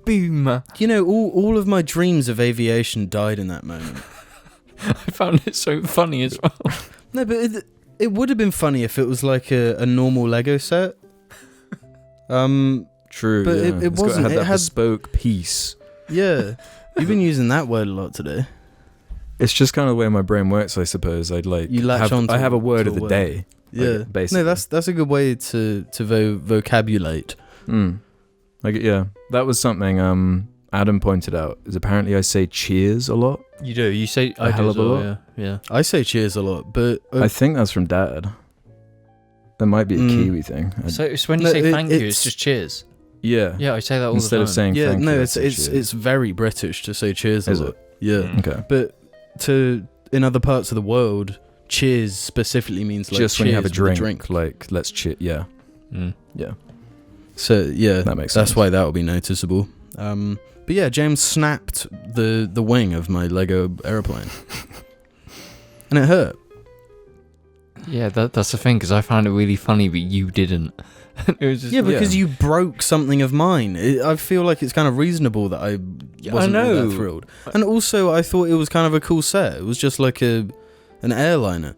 boom. You know, all of my dreams of aviation died in that moment. I found it so funny as well. No, but it would have been funny if it was like a normal Lego set. True, but yeah. it wasn't. It had had bespoke piece. Yeah. You've been using that word a lot today. It's just kind of the way my brain works, I suppose. I'd like you latch on to, I have a word to of the word. day. Yeah, like, basically. No, that's a good way to vocabulate. Yeah, that was something Adam pointed out. Is apparently I say cheers a lot. You do. You say a hell of a lot. Yeah. I say cheers a lot, but I think that's from Dad. That might be a Kiwi thing. So it's when you say thank you, it's just cheers. Yeah. Yeah, I say that all Instead the time. of saying thank you. No, I say cheers. it's very British to say cheers a Is lot. it? Yeah. Okay. But in other parts of the world, cheers specifically means like just when you have a cheers drink, with like let's cheer. Yeah. Yeah. So yeah, that makes sense. That's why that will be noticeable. But yeah, James snapped the wing of my Lego airplane, and it hurt. Yeah, that's the thing, because I found it really funny, but you didn't. It was just, because you broke something of mine. I feel like it's kind of reasonable that I wasn't all that thrilled. And also, I thought it was kind of a cool set. It was just like an airliner.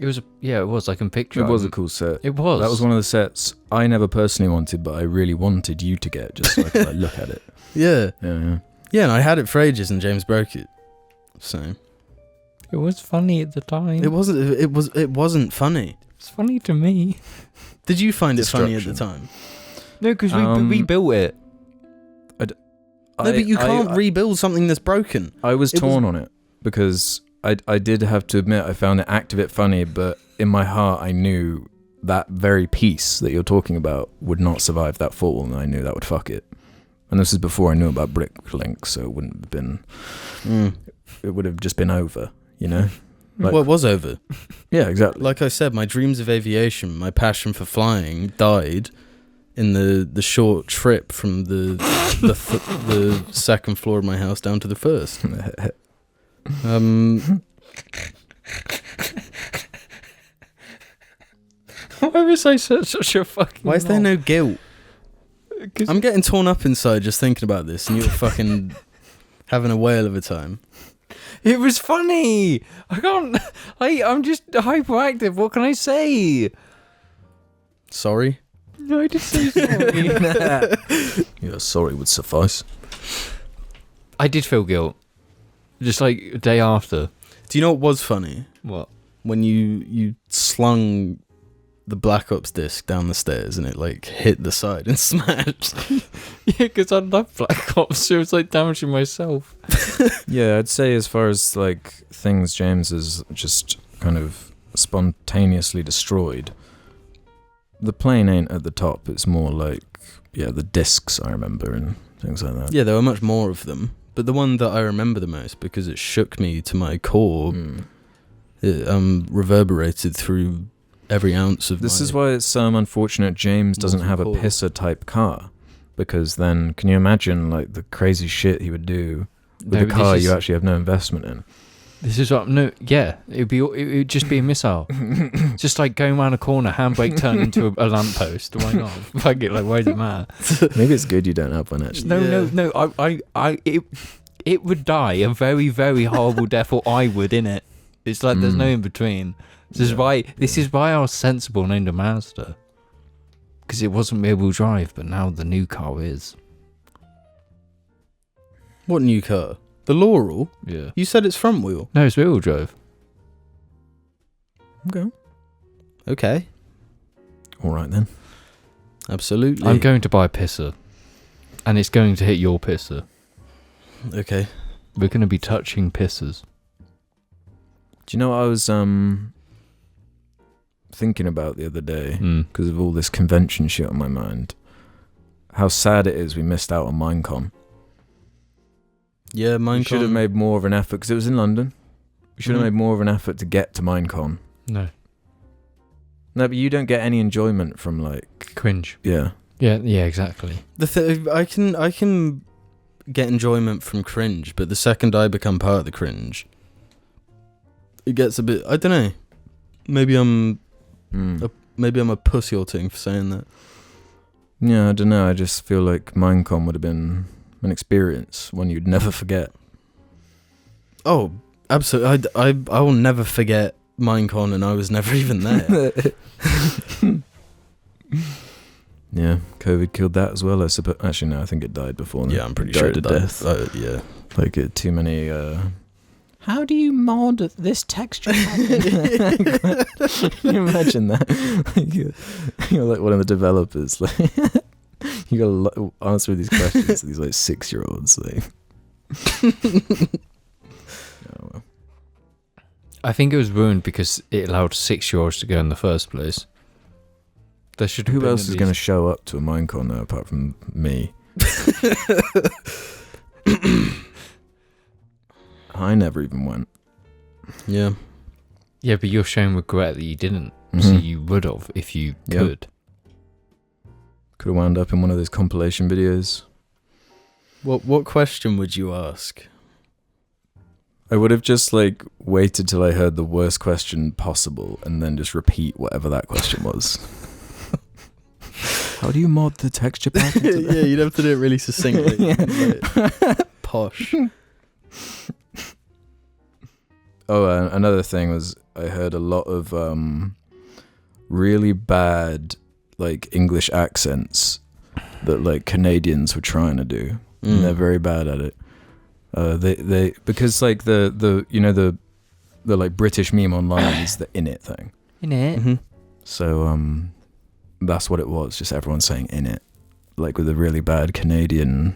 It was I can picture it. It was a cool set. It was. That was one of the sets I never personally wanted, but I really wanted you to get, just so I could like, look at it. Yeah. Yeah. Yeah, and I had it for ages, and James broke it. So it was funny at the time. It wasn't funny. It's funny to me. Did you find it funny at the time? No, because we built it. No, but you can't rebuild something that's broken. I was torn on it because I did have to admit I found the act of it funny, but in my heart I knew that very piece that you're talking about would not survive that fall, and I knew that would fuck it. And this is before I knew about Bricklink, so it wouldn't have been. It would have just been over, you know. Like, well, it was over. Yeah, exactly. Like I said, my dreams of aviation, my passion for flying, died in the short trip from the second floor of my house down to the first. Why was I such a fucking? Why is there no guilt? I'm getting torn up inside just thinking about this, and you're fucking having a whale of a time. It was funny. I'm just hyperactive. What can I say? Sorry. No, I just say sorry. Yeah, sorry would suffice. I did feel guilt. Just like a day after. Do you know what was funny? What? When you slung the Black Ops disc down the stairs and it like hit the side and smashed. Yeah, because I love Black Ops, so it was like damaging myself. Yeah, I'd say as far as like things James has just kind of spontaneously destroyed, the plane ain't at the top. It's more like, the discs I remember and things like that. Yeah, there were much more of them. But the one that I remember the most, because it shook me to my core, it reverberated through every ounce of This is why it's unfortunate James doesn't have a pisser type car, because then can you imagine like the crazy shit he would do with a car you actually have no investment in? This is what it would just be a missile. Just like going around a corner, handbrake turn into a lamppost. Why not? Fuck it, like why does it matter? Maybe it's good you don't have one actually. No. It would die a very, very horrible death, or I would in it. It's like there's no in between. This is why I was sensible and named a Mazda. Because it wasn't rear-wheel drive, but now the new car is. What new car? The Laurel? Yeah. You said it's front wheel. No, it's rear-wheel drive. Okay. All right then. Absolutely. I'm going to buy a pisser. And it's going to hit your pisser. Okay. We're going to be touching pissers. Do you know what I was thinking about the other day? Because of all this convention shit on my mind. How sad it is we missed out on Minecon. Yeah, Minecon. We should have made more of an effort, because it was in London. We should have made more of an effort to get to Minecon. No. No, but you don't get any enjoyment from like Cringe. yeah. Yeah, exactly. I can get enjoyment from cringe, but the second I become part of the cringe, it gets a bit. I don't know. Maybe I'm a pussy or thing for saying that. Yeah, I don't know. I just feel like Minecon would have been an experience, one you'd never forget. Oh, absolutely. I will never forget Minecon, and I was never even there. Yeah, COVID killed that as well. I suppose. Actually, no, I think it died before. Yeah, I'm pretty sure it to died. death. Yeah. Like too many. How do you mod this texture? Can you imagine that? You're like one of the developers. Like you gotta answer these questions to these like 6-year-olds. Like. Oh, well. I think it was ruined because it allowed 6-year-olds to go in the first place. There should. Who else is going to show up to a Minecon though, apart from me? I never even went. Yeah. Yeah, but you're showing regret that you didn't. So you would have if you could. Could have wound up in one of those compilation videos. What question would you ask? I would have just like waited till I heard the worst question possible and then just repeat whatever that question was. How do you mod the texture pack into that? Yeah, you'd have to do it really succinctly. Like, posh. Oh, another thing was I heard a lot of really bad like English accents that like Canadians were trying to do. And they're very bad at it. They because like the you know the like British meme online is the in it thing. In it. Mm-hmm. So that's what it was. Just everyone saying in it, like with a really bad Canadian.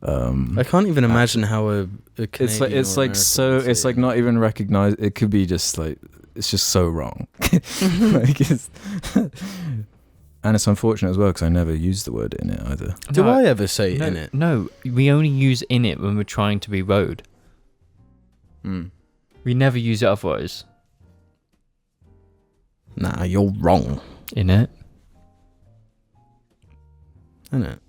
I can't even imagine how a Canadian it's like so it's like not even recognized. It could be just like it's just so wrong. Like it's and it's unfortunate as well because I never used the word in it either. Do I ever say no, in it? No, we only use in it when we're trying to be road. We never use it otherwise. Nah, you're wrong. In it. In it.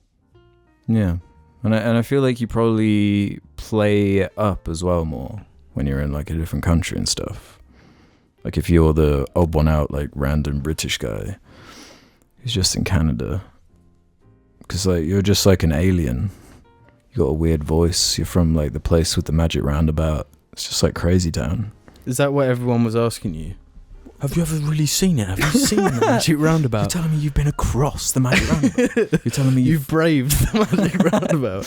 Yeah. And I feel like you probably play it up as well more when you're in like a different country and stuff. Like if you're the odd one out, like random British guy who's just in Canada, because like you're just like an alien. You got a weird voice. You're from like the place with the magic roundabout. It's just like Crazy Town. Is that what everyone was asking you? Have you ever really seen it? Have you seen the magic roundabout? You're telling me you've been across the magic roundabout. You're telling me you've braved the magic roundabout.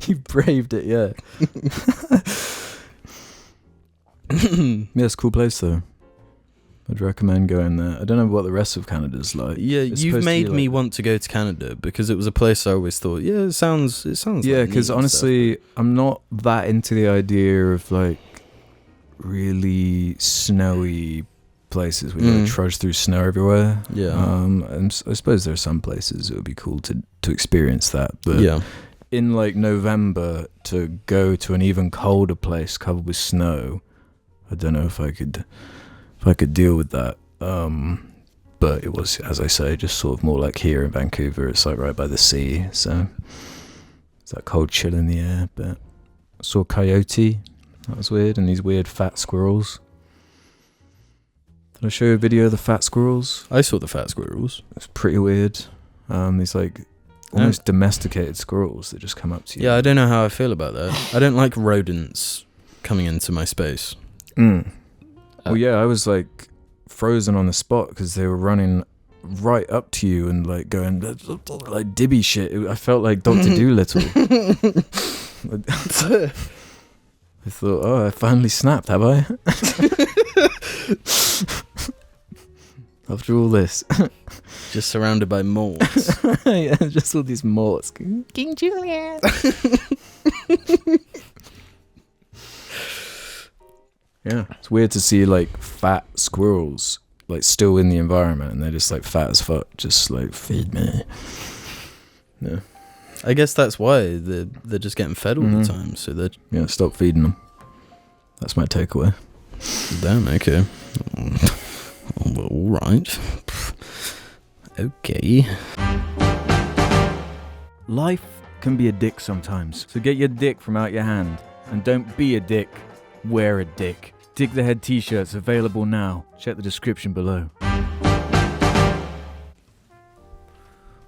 You braved it, yeah. Yeah, it's a cool place though. I'd recommend going there. I don't know what the rest of Canada's like. Yeah, you've made me want to go to Canada because it was a place I always thought, yeah, it sounds. Yeah, because honestly, I'm not that into the idea of like really snowy places where you gotta trudge through snow everywhere. Yeah. And I suppose there are some places it would be cool to experience that. But yeah. In like November to go to an even colder place covered with snow, I don't know if I could deal with that. But it was, as I say, just sort of more like here in Vancouver. It's like right by the sea, so it's that cold chill in the air. But I saw a coyote. That was weird, and these weird fat squirrels. Did I show you a video of the fat squirrels? I saw the fat squirrels. It's pretty weird. These like almost domesticated squirrels that just come up to you. Yeah, I don't know how I feel about that. I don't like rodents coming into my space. Well, yeah, I was like frozen on the spot because they were running right up to you and like going like dibby shit. I felt like Dr. Dolittle. I thought, oh, I finally snapped, have I? After all this. Just surrounded by morts. Yeah, just all these morts. King Julian. Yeah, it's weird to see like fat squirrels like still in the environment and they're just like fat as fuck, just like feed me. Yeah. I guess that's why they're just getting fed all the time. So they're stop feeding them. That's my takeaway. Damn. Okay. right. Okay. Life can be a dick sometimes, so get your dick from out your hand. And don't be a dick, wear a dick. Dick the Head t-shirts available now. Check the description below.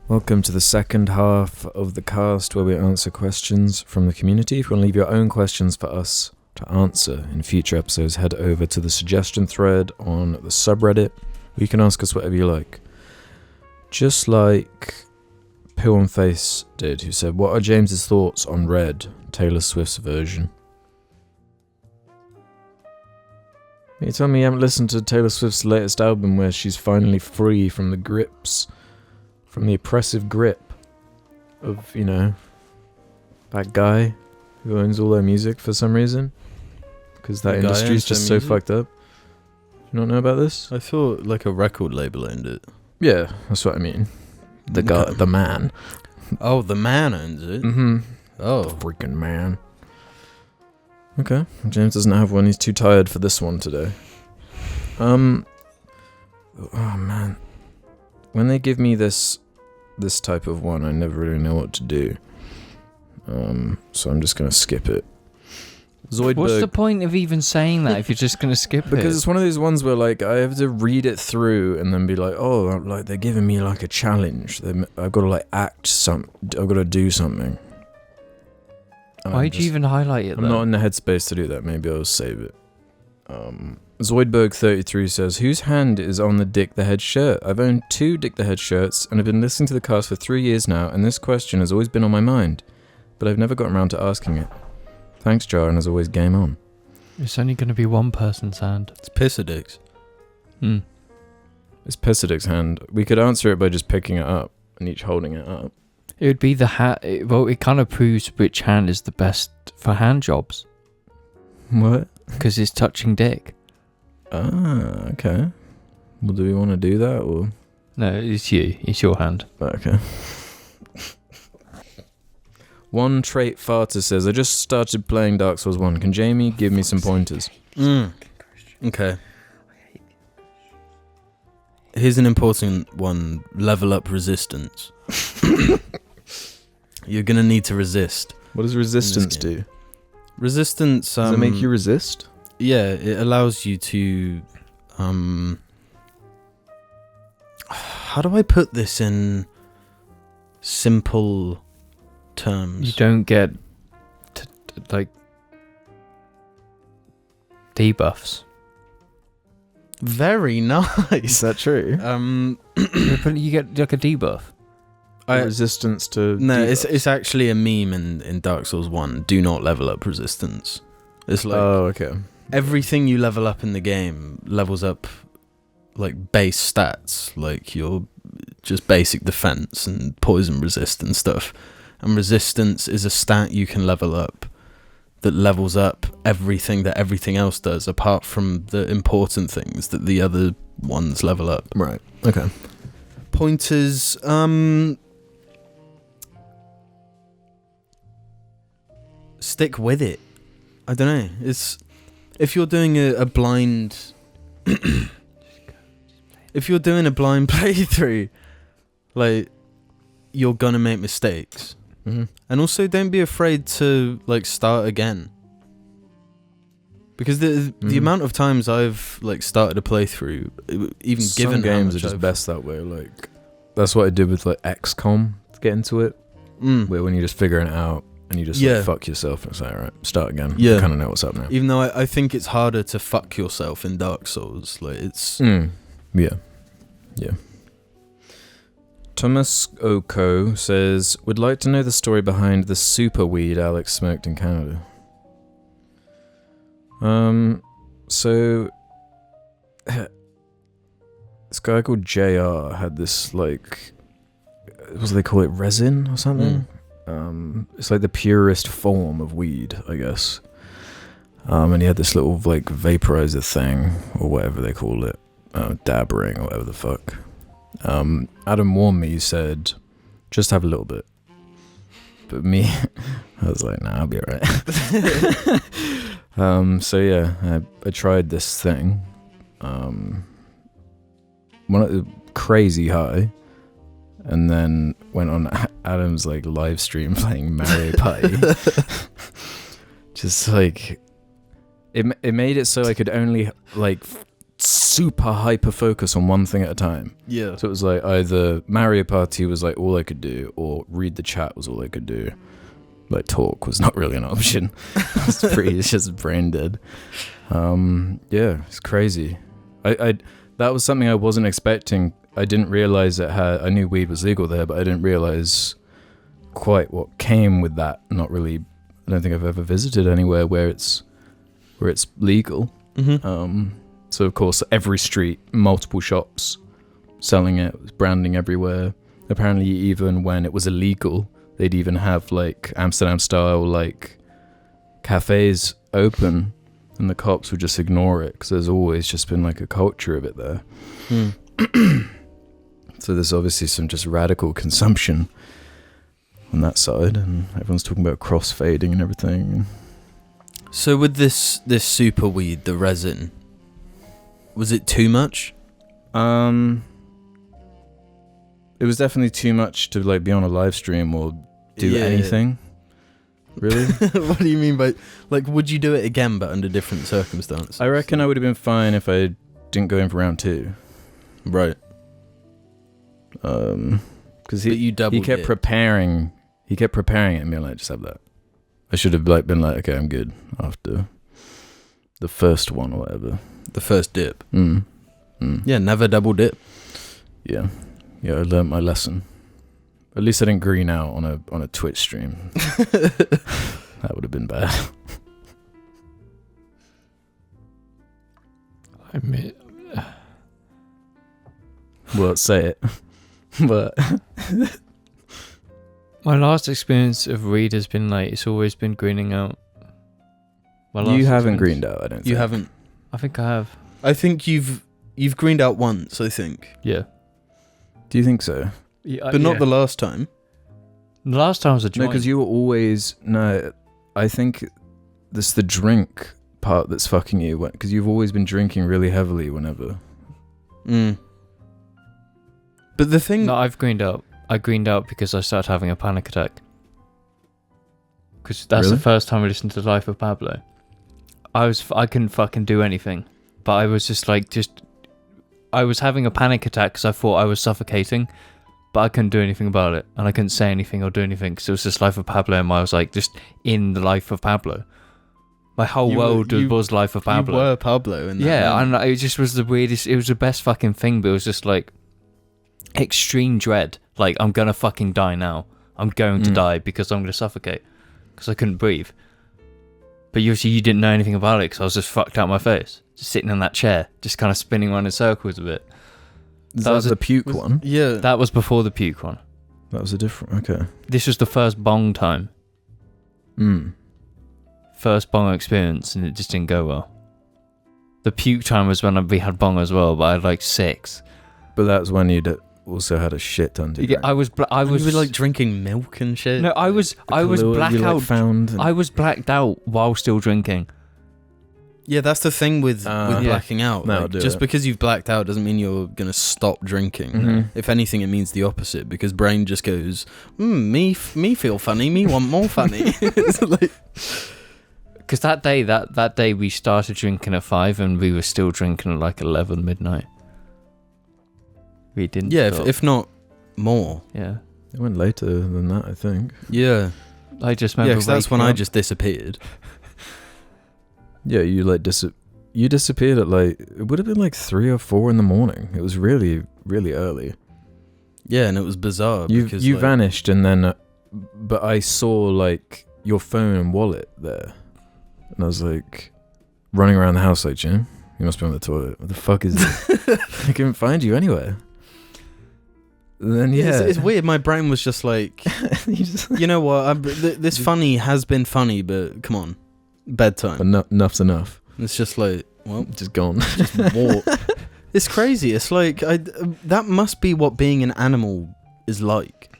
Welcome to the second half of the cast where we answer questions from the community. If you want to leave your own questions for us to answer in future episodes, head over to the suggestion thread on the subreddit. You can ask us whatever you like. Just like Pill on Face did, who said, what are James's thoughts on Red, Taylor Swift's version? You tell me you haven't listened to Taylor Swift's latest album where she's finally free from the grips, from the oppressive grip of, you know, that guy who owns all their music for some reason? Because that industry's just so fucked up. You not know about this? I thought like a record label owned it. Yeah, that's what I mean. The guy, the man. Oh, the man owns it? Mm-hmm. Oh. The freaking man. Okay, James doesn't have one. He's too tired for this one today. Oh man. When they give me this type of one, I never really know what to do. So I'm just going to skip it. Zoidberg. What's the point of even saying that if you're just going to skip it? Because it's one of those ones where like I have to read it through and then be like, oh, like they're giving me like a challenge. I've got to like I've got to do something. Why'd you even highlight it? I'm not in the headspace to do that. Maybe I'll save it. Zoidberg33 says, whose hand is on the Dick the Head shirt? I've owned 2 Dick the Head shirts and I've been listening to the cast for 3 years now, and this question has always been on my mind, but I've never gotten around to asking it. Thanks, Jar, and as always, game on. It's only going to be one person's hand. It's Pissadix. It's Pissadic's hand. We could answer it by just picking it up and each holding it up. It would be the hat. Well, it kind of proves which hand is the best for hand jobs. What? Because it's touching dick. Ah, okay. Well, do we want to do that, or? No, it's you. It's your hand. Okay. One Trait Farter says, I just started playing Dark Souls 1. Can Jamie give me some pointers? Okay. Here's an important one. Level up resistance. You're going to need to resist. What does resistance do? Resistance... Does it make you resist? Yeah, it allows you to... how do I put this in simple terms? You don't get, like, debuffs. Very nice. Is that true? You get, like, a debuff. Resistance to... No, debuffs. it's actually a meme in Dark Souls 1. Do not level up resistance. It's like... Oh, okay. Everything you level up in the game levels up like base stats, like your just basic defense and poison resist and stuff. And resistance is a stat you can level up that levels up everything that everything else does, apart from the important things that the other ones level up. Right. Okay. Pointers, stick with it. I don't know. It's if you're doing a blind if you're doing a blind playthrough, like, you're gonna make mistakes. Mm-hmm. And also don't be afraid to like start again. Because the amount of times I've like started a playthrough, even Some given games are just best that way. Like that's what I did with like XCOM to get into it. Where when you're just figuring it out and you just like, fuck yourself and it's like, alright, start again. Yeah. I kind of know what's up now. Even though I think it's harder to fuck yourself in Dark Souls. Like it's Yeah. Thomas Oko says, would like to know the story behind the super weed Alex smoked in Canada. So this guy called JR had this like, what do they call it, resin or something? It's like the purest form of weed, I guess. And he had this little like vaporizer thing or whatever they call it, dab ring or whatever the fuck. Adam warned me, he said, just have a little bit. But me, I was like, nah, I'll be alright. So yeah, I tried this thing. crazy high, and then went on Adam's like live stream playing Mario Party. Just like it made it so I could only like super hyper focus on one thing at a time. Yeah. So it was like either Mario Party was like all I could do, or read the chat was all I could do. Like talk was not really an option. It's just brain dead. Yeah, it's crazy. I that was something I wasn't expecting. I didn't realize I knew weed was legal there, but I didn't realize quite what came with that. Not really. I don't think I've ever visited anywhere where it's legal. Mm-hmm. So of course, every street, multiple shops selling it, branding everywhere. Apparently, even when it was illegal, they'd even have like Amsterdam style like cafes open, and the cops would just ignore it because there's always just been like a culture of it there. So there's obviously some just radical consumption on that side, and everyone's talking about crossfading and everything. So with this super weed, the resin, was it too much? It was definitely too much to like be on a live stream or do anything. Really? What do you mean by, like, would you do it again but under different circumstances? I reckon I would have been fine if I didn't go in for round 2. Right. Because he kept preparing it and being like, just have that. I should have like been like, okay, I'm good after the first one or whatever. The first dip. Yeah, never double dip. Yeah, I learned my lesson. At least I didn't green out on a Twitch stream. That would have been bad. I mean, Well, say it. But my last experience of weed has been like, it's always been greening out. You haven't greened out, I don't think. You haven't. I think I have. I think you've greened out once, I think. Yeah. Do you think so? Yeah, But not the last time. The last time was a No, joint. because you were always... No, I think this the drink part that's fucking you. Because you've always been drinking really heavily whenever. But the thing... No, I've greened out. I greened out because I started having a panic attack. Because that's Really? the first time I listened to Life of Pablo. I couldn't fucking do anything. But I was just like, I was having a panic attack because I thought I was suffocating. But I couldn't do anything about it. And I couldn't say anything or do anything because it was just Life of Pablo, and I was like just in the Life of Pablo. My whole world was Life of Pablo. You were Pablo in that. Yeah, moment. and it just was the weirdest. It was the best fucking thing, but it was just like extreme dread. Like, I'm gonna fucking die now. I'm going to die because I'm gonna suffocate because I couldn't breathe. But you didn't know anything about it because I was just fucked out my face, just sitting in that chair, just kind of spinning around in circles a bit. That was the puke one? Yeah. That was before the puke one. That was a different... Okay. This was the first bong time. First bong experience, and it just didn't go well. The puke time was when we had bong as well, but I had like 6. But that's when you'd also had a shit ton to drink. Yeah, I was You were like drinking milk and shit. No, I was blackout. Found I was blacked out while still drinking. Yeah, that's the thing with blacking out. That'll Like, do just it. because you've blacked out doesn't mean you're gonna stop drinking. If anything, it means the opposite, because brain just goes, me feel funny, me want more funny. It's like, Because that day we started drinking at 5 and we were still drinking at like 11 midnight. We didn't. yeah, stop. if not more. Yeah. It went later than that, I think. Yeah, I just remember. yeah, because that's when waking I up. just disappeared. Yeah, you like you disappeared at like... It would have been like 3 or 4 in the morning. It was really, really early. Yeah, and it was bizarre. You because, like, vanished, and then... but I saw like your phone and wallet there. And I was like... running around the house like, Jim, you must be on the toilet. What the fuck is this? I couldn't find you anywhere. And then, yeah. It's weird. My brain was just like, you know what? This funny has been funny, but come on, bedtime. But enough's enough. It's just like, well, Just gone. just walk. It's crazy. It's like that must be what being an animal is like.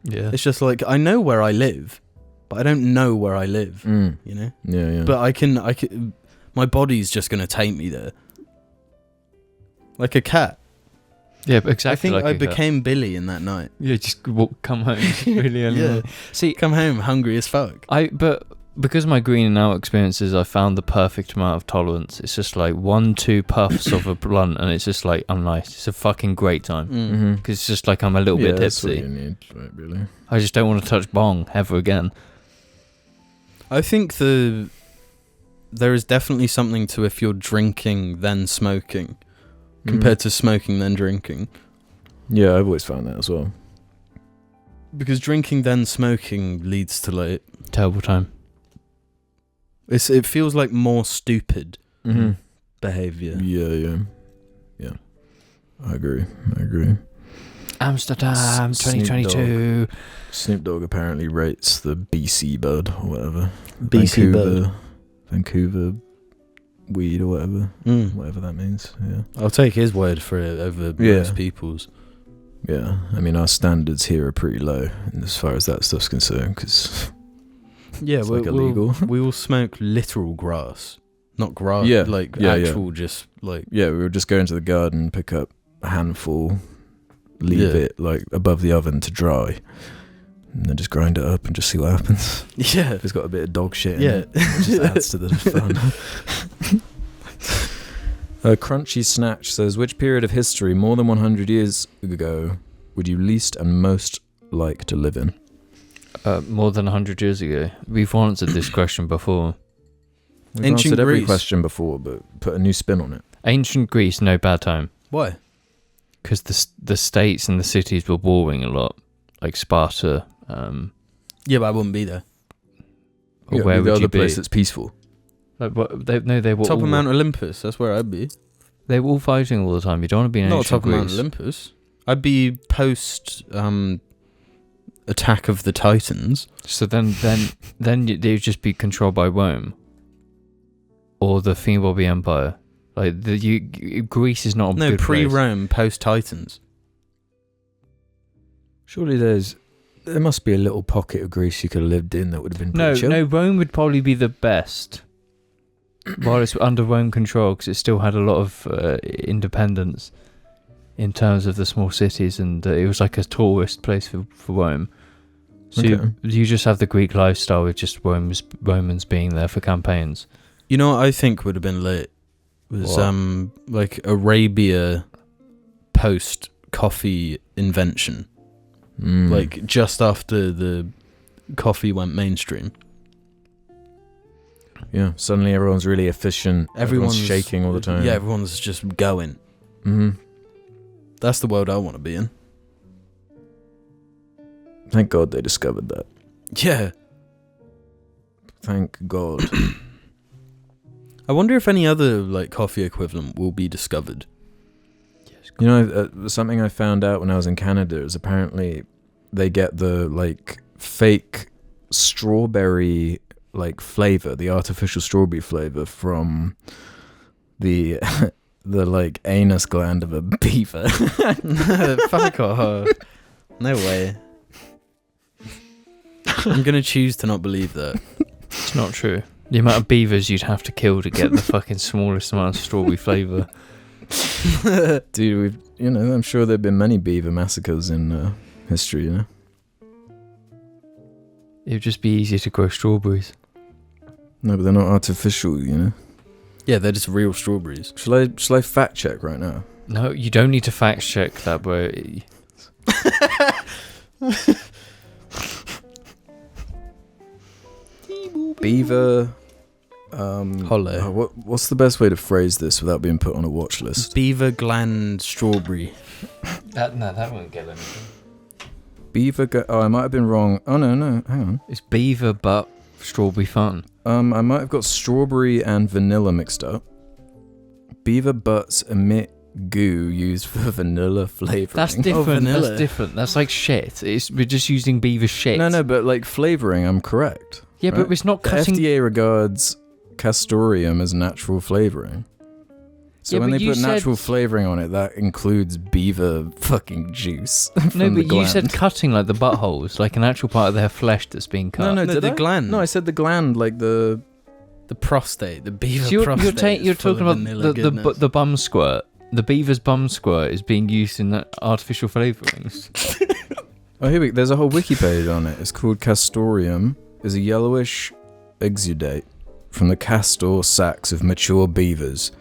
Yeah. It's just like I know where I live, but I don't know where I live. You know. Yeah. But I can. My body's just gonna take me there. Like a cat. Yeah, but exactly. I think like I became Billy in that night. Yeah, just come home really early. Yeah. See, Come home hungry as fuck. but because of my greening out experiences, I found the perfect amount of tolerance. It's just like 1-2 puffs of a blunt, and it's just like I'm nice. It's a fucking great time Mm-hmm. because it's just like I'm a little bit That's what tipsy. you need, right, really. I just don't want to touch bong ever again. I think there is definitely something to if you're drinking then smoking compared to smoking then drinking. Yeah, I've always found that as well. Because drinking then smoking leads to like Terrible time. it feels like more stupid Mm-hmm. behavior. Yeah. I agree. Amsterdam, Snoop 2022. Snoop Dogg apparently rates the BC bud or whatever. BC bud. Vancouver weed or whatever. Mm. Whatever that means. Yeah. I'll take his word for it over most people's. Yeah. I mean, our standards here are pretty low as far as that stuff's concerned because Yeah, it's like illegal. we will smoke literal grass. Not grass, Yeah, like yeah, actual just like... Yeah, we would just go into the garden, pick up a handful, leave Yeah. it like above the oven to dry, and then just grind it up and just see what happens. Yeah. If it's got a bit of dog shit in Yeah. it, it just adds to the fun. Crunchy Snatch says, which period of history more than 100 years ago would you least and most like to live in? More than 100 years ago. We've answered this question before. We've Ancient answered every Greece. question before, but put a new spin on it. Ancient Greece, no bad time. Why? Because the states and the cities were warring a lot. Like Sparta. Yeah, but I wouldn't be there. Or Yeah, where the would other you place be? that's peaceful. Like, what, they were Top all, of Mount Olympus, that's where I'd be. they were all fighting all the time. You don't want to be in Not ancient top of Mount Greece. Olympus. I'd be post Attack of the Titans. So then they would just be controlled by Rome or the Thingobby Empire. Like Greece is not a No, good place. pre-Rome, post-Titans. Surely there must be a little pocket of Greece you could have lived in that would have been pretty chill. No, Rome would probably be the best while it's under Rome control because it still had a lot of independence in terms of the small cities, and it was like a tourist place for Rome. So Okay. you just have the Greek lifestyle with just Romans being there for campaigns. You know what I think would have been lit? Was What? like Arabia post-coffee invention. Like just after the coffee went mainstream. Yeah, suddenly everyone's really efficient. Everyone's shaking all the time. Yeah, everyone's just going. Mm-hmm. That's the world I want to be in. Thank God they discovered that. Yeah. Thank God. I wonder if any other like coffee equivalent will be discovered. You know, something I found out when I was in Canada is apparently they get the like fake strawberry like flavor, the artificial strawberry flavor from the the like anus gland of a beaver. Fuck off. No way. I'm gonna choose to not believe that. It's not true. The amount of beavers you'd have to kill to get the fucking smallest amount of strawberry flavour. Dude, I'm sure there've been many beaver massacres in history, you know. It would just be easier to grow strawberries. No, but they're not artificial, you know. Yeah, they're just real strawberries. Shall I fact check right now? No, you don't need to fact check that, bro. Beaver. Hollow. What's the best way to phrase this without being put on a watch list? Beaver gland strawberry. That won't get anything. I might have been wrong. Oh no, hang on. It's beaver but strawberry fun. I might have got strawberry and vanilla mixed up. Beaver butts emit goo used for vanilla flavoring. That's different. vanilla. That's different. That's like shit. We're just using beaver shit. No, but like flavoring, I'm correct. Yeah, right? but it's not The cutting. FDA regards castoreum as natural flavoring. So Yeah, when but they you put said- natural flavoring on it, that includes beaver fucking juice. No, from but the you said gland. cutting like the buttholes, like an actual part of their flesh that's being cut. No, No, did the I? gland. No, I said the gland, like the. The prostate. The beaver So you're prostate. you're is full talking of about vanilla the goodness. bum squirt. the beaver's bum squirt is being used in artificial flavourings. Oh, here we. There's a whole wiki page on it. It's called Castorium. Is a yellowish exudate from the castor sacs of mature beavers.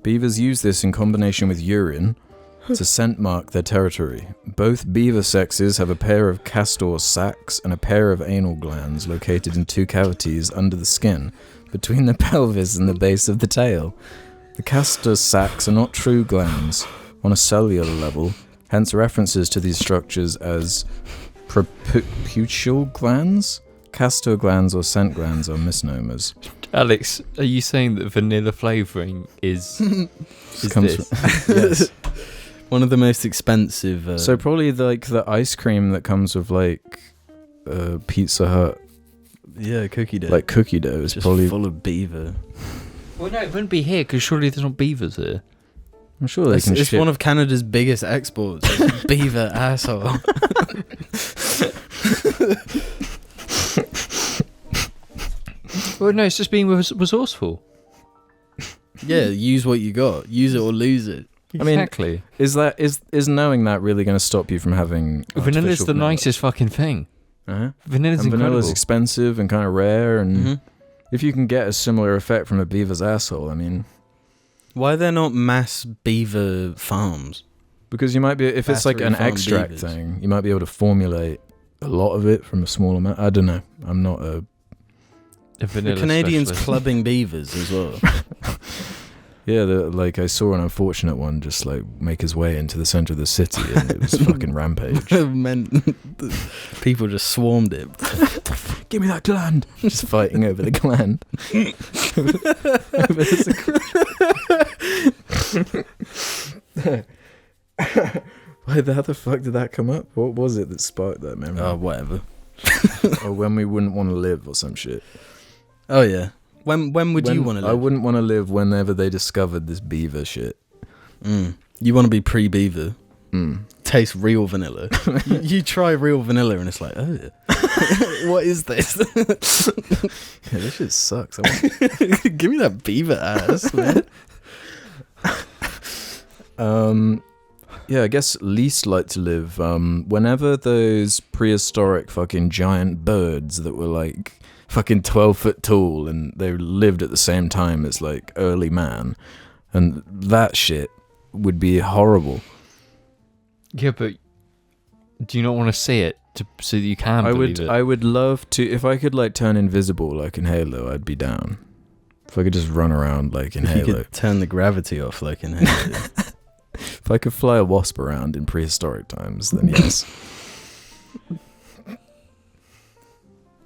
Beavers use this in combination with urine to scent mark their territory. Both beaver sexes have a pair of castor sacs and a pair of anal glands located in 2 cavities under the skin, between the pelvis and the base of the tail. The castor sacs are not true glands on a cellular level, hence references to these structures as preputial glands. Castor glands or scent glands are misnomers. Alex, are you saying that vanilla flavouring is Comes this? Yes. One of the most expensive. So probably like the ice cream that comes with like Pizza Hut, yeah, cookie dough. like cookie dough, is just probably. full of beaver. Well, no, it wouldn't be here because surely there's not beavers here. I'm sure they can It's ship. one of Canada's biggest exports. Beaver asshole. Well, no, it's just being resourceful. Yeah, use what you got. Use it or lose it. I mean, Exactly. Is knowing that really going to stop you from having? Vanilla's artificial the vanilla? nicest fucking thing. Uh-huh. Vanilla's And incredible. vanilla's expensive and kind of rare, and Mm-hmm. if you can get a similar effect from a beaver's asshole, I mean, Why are there not mass beaver farms? because you might be, if it's like Battery an farm extract beavers. thing, you might be able to formulate a lot of it from a small amount. I don't know. I'm not a. A vanilla The Canadians specialist. clubbing beavers as well. Yeah, like I saw an unfortunate one just like make his way into the center of the city, and it was fucking rampage. People just swarmed it. Give me that gland! Just fighting over the gland. Over Why? How the fuck did that come up? What was it that sparked that memory? Oh, whatever. Or when we wouldn't want to live, or some shit. Oh yeah. When would you want to live? I wouldn't want to live whenever they discovered this beaver shit. You want to be pre-beaver. Mm. Taste real vanilla. you try real vanilla and it's like, oh, what is this? Yeah, this shit sucks. Give me that beaver ass, man. Yeah, I guess least like to live. Whenever those prehistoric fucking giant birds that were like fucking 12 foot tall and they lived at the same time as like early man, and that shit would be horrible. Yeah, but do you not want to see it so that you can believe it? I would love to, if I could like turn invisible like in Halo, I'd be down. If I could just run around like in You Halo. could turn the gravity off like in Halo. If I could fly a wasp around in prehistoric times, then yes.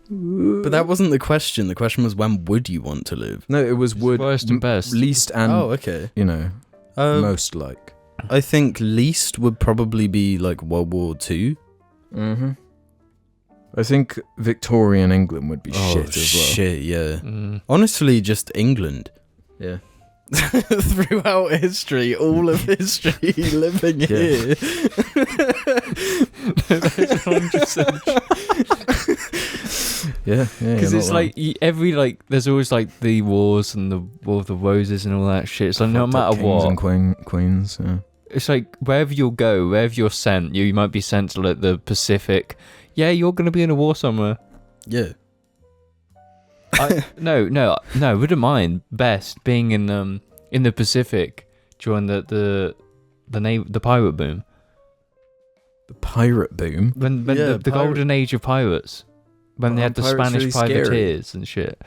But that wasn't the question. The question was, when would you want to live? No, it was would worst and best. least and Okay. you know most like. I think least would probably be like World War II. Mm-hmm. I think Victorian England would be shit as well. Shit, yeah. Mm. Honestly, just England. Yeah. Throughout history, all of history, living here. Yeah, Because you're it's not like there's always like the wars and the War of the Roses and all that shit. So no Fucked up matter kings what, and queens. Yeah. it's like wherever you'll go, wherever you're sent, you might be sent to like the Pacific. Yeah, you're gonna be in a war somewhere. Yeah. No, wouldn't mind best being in the Pacific during the pirate boom. The pirate boom. When Yeah, the golden age of pirates. When they had the Pirates Spanish really scary. privateers and shit.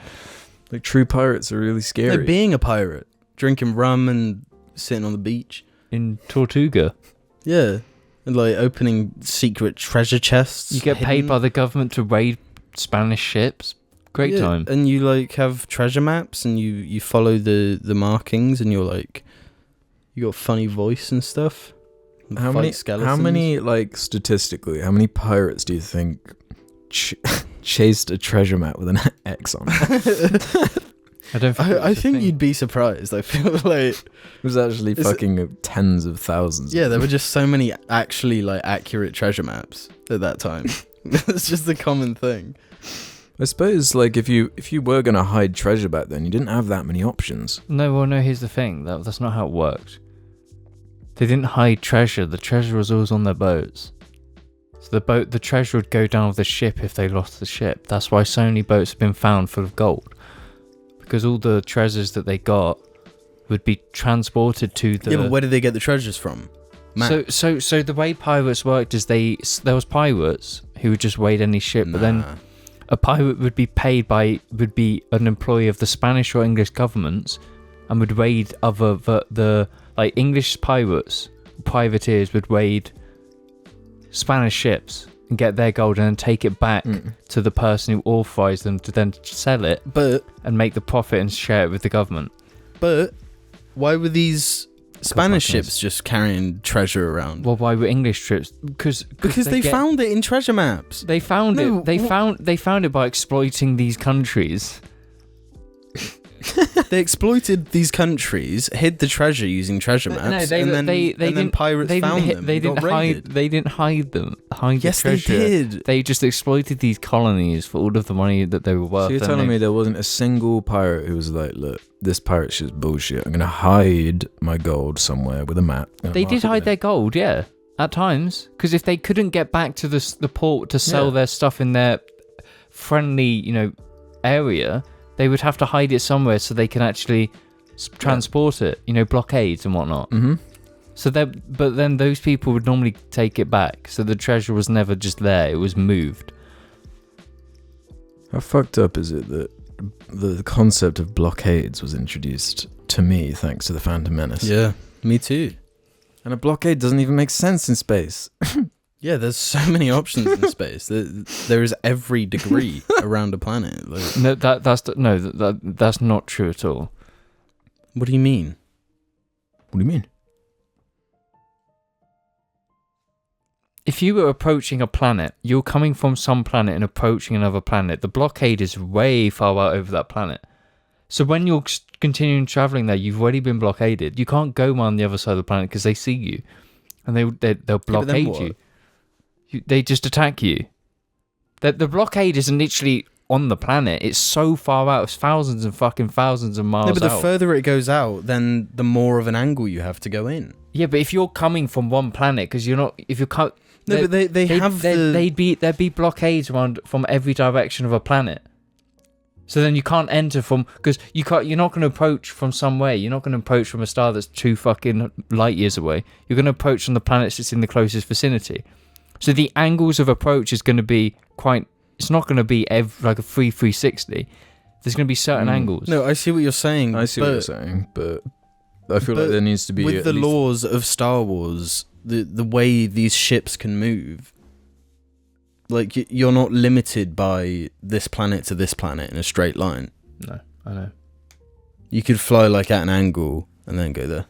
Like true pirates are really scary. No, being a pirate, drinking rum and sitting on the beach. In Tortuga. Yeah. And like opening secret treasure chests. You get paid by the government to raid Spanish ships. Great time. And you like have treasure maps and you follow the markings and you're like, you got a funny voice and stuff. And How fight many? skeletons. How many? Like statistically, how many pirates do you think chased a treasure map with an X on it? I don't think I think you'd be surprised. I feel like It was actually fucking tens of thousands. yeah, there were just so many actually like accurate treasure maps at that time. It's just a common thing. I suppose like if you were gonna hide treasure back then, you didn't have that many options. No, here's the thing. That's not how it worked. They didn't hide treasure. The treasure was always on their boats. So the treasure would go down with the ship if they lost the ship. That's why so many boats have been found full of gold. Because all the treasures that they got would be transported to the... Yeah, but where did they get the treasures from? Matt. So the way pirates worked is there was pirates who would just raid any ship, but then a pirate would be would be an employee of the Spanish or English governments and would raid the English privateers would raid Spanish ships and get their gold and then take it back to the person who authorized them to then sell it and make the profit and share it with the government. But why were these Spanish ships just carrying treasure around? Well, why were English ships? Because they found it in treasure maps. They found it. They found it by exploiting these countries. They exploited these countries, hid the treasure using treasure maps, and then pirates found them. They didn't hide them. Yes, the treasure. they did. They just exploited these colonies for all of the money that they were worth. So you're telling me there wasn't a single pirate who was like, look, this pirate shit's bullshit. I'm going to hide my gold somewhere with a map. They did hide their gold, yeah, at times. Because if they couldn't get back to the port to sell their stuff in their friendly, area, they would have to hide it somewhere so they can actually transport it, blockades and whatnot. Mm-hmm. So but then those people would normally take it back. So the treasure was never just there; it was moved. How fucked up is it that the concept of blockades was introduced to me thanks to the Phantom Menace? Yeah, me too. And a blockade doesn't even make sense in space. Yeah, there's so many options in space. There is every degree around a planet. No, that's not true at all. What do you mean? What do you mean? If you were approaching a planet, you're coming from some planet and approaching another planet. The blockade is way far out over that planet. So when you're continuing traveling there, you've already been blockaded. You can't go on the other side of the planet because they see you, and they'll blockade you. They just attack you. The blockade isn't literally on the planet. It's so far out. It's thousands and fucking thousands of miles out. No, but the further it goes out, then the more of an angle you have to go in. Yeah, but if you're coming from one planet, because you're not... If you're no, but there'd be blockades around from every direction of a planet. So then you can't enter from... Because you're not going to approach from somewhere. You're not going to approach from a star that's 2 fucking light years away. You're going to approach from the planets that's in the closest vicinity. So the angles of approach is going to be quite... It's not going to be like a 360. There's going to be certain angles. No, I see what you're saying. I see what you're saying, but I feel like there needs to be... With the laws of Star Wars, the way these ships can move, like, you're not limited by this planet to this planet in a straight line. No, I know. You could fly, like, at an angle and then go there.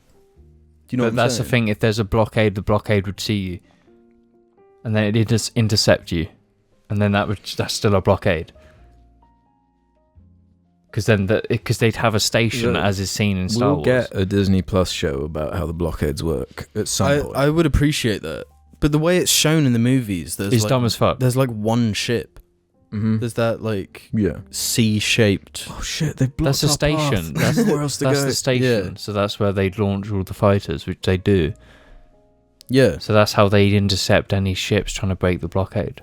Do you know what I'm that's saying? The thing. If there's a blockade, the blockade would see you. And then it'd just intercept you. And then that's still a blockade. Because they'd have a station as is seen in Star Wars. We'll get a Disney Plus show about how the blockades work at some point. I would appreciate that. But the way it's shown in the movies, it's dumb as fuck. There's like one ship. Mm-hmm. There's that C-shaped... Oh shit, they've blocked That's a station. That's where else to go. That's the station. Yeah. So that's where they'd launch all the fighters, which they do. Yeah. So that's how they'd intercept any ships trying to break the blockade.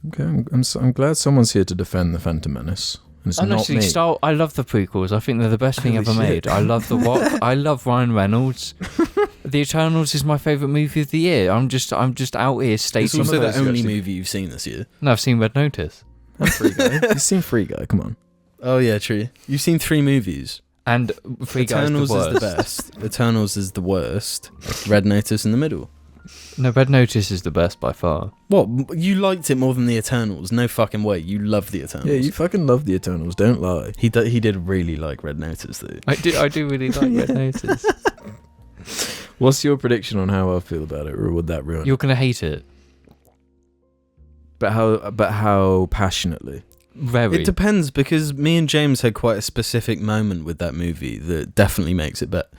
Okay, I'm glad someone's here to defend the Phantom Menace. And it's not me. I love the prequels. I think they're the best thing ever made. I love The Rock. I love Ryan Reynolds. The Eternals is my favourite movie of the year. I'm just out here stating... It's also the only movie you've seen this year. No, I've seen Red Notice. Free Guy. You've seen Free Guy, come on. Oh yeah, true. You've seen 3 movies. And Free Guy is the worst. Eternals is the best. Eternals is the worst. Red Notice in the middle. No, Red Notice is the best by far. What? You liked it more than the Eternals? No fucking way. You love the Eternals. Yeah, you fucking love the Eternals. Don't lie. He did really like Red Notice though. I do really like Red Notice. What's your prediction on how I feel about it, or would that ruin? You're gonna hate it. But how passionately? Very. It depends, because me and James had quite a specific moment with that movie that definitely makes it better.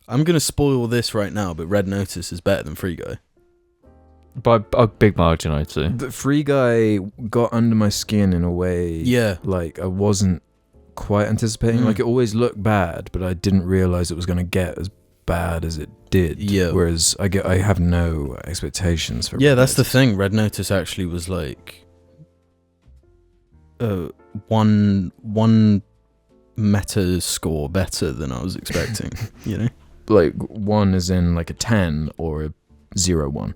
I'm going to spoil this right now, but Red Notice is better than Free Guy. By a big margin, I'd say. The Free Guy got under my skin in a way, like I wasn't quite anticipating. Like, it always looked bad, but I didn't realise it was going to get as bad as it did. Yeah. Whereas I have no expectations for. Yeah, Red that's the Notice. thing. Red Notice actually was like one meta score better than I was expecting. You know, Like 1 is in like a 10 or a 0-1.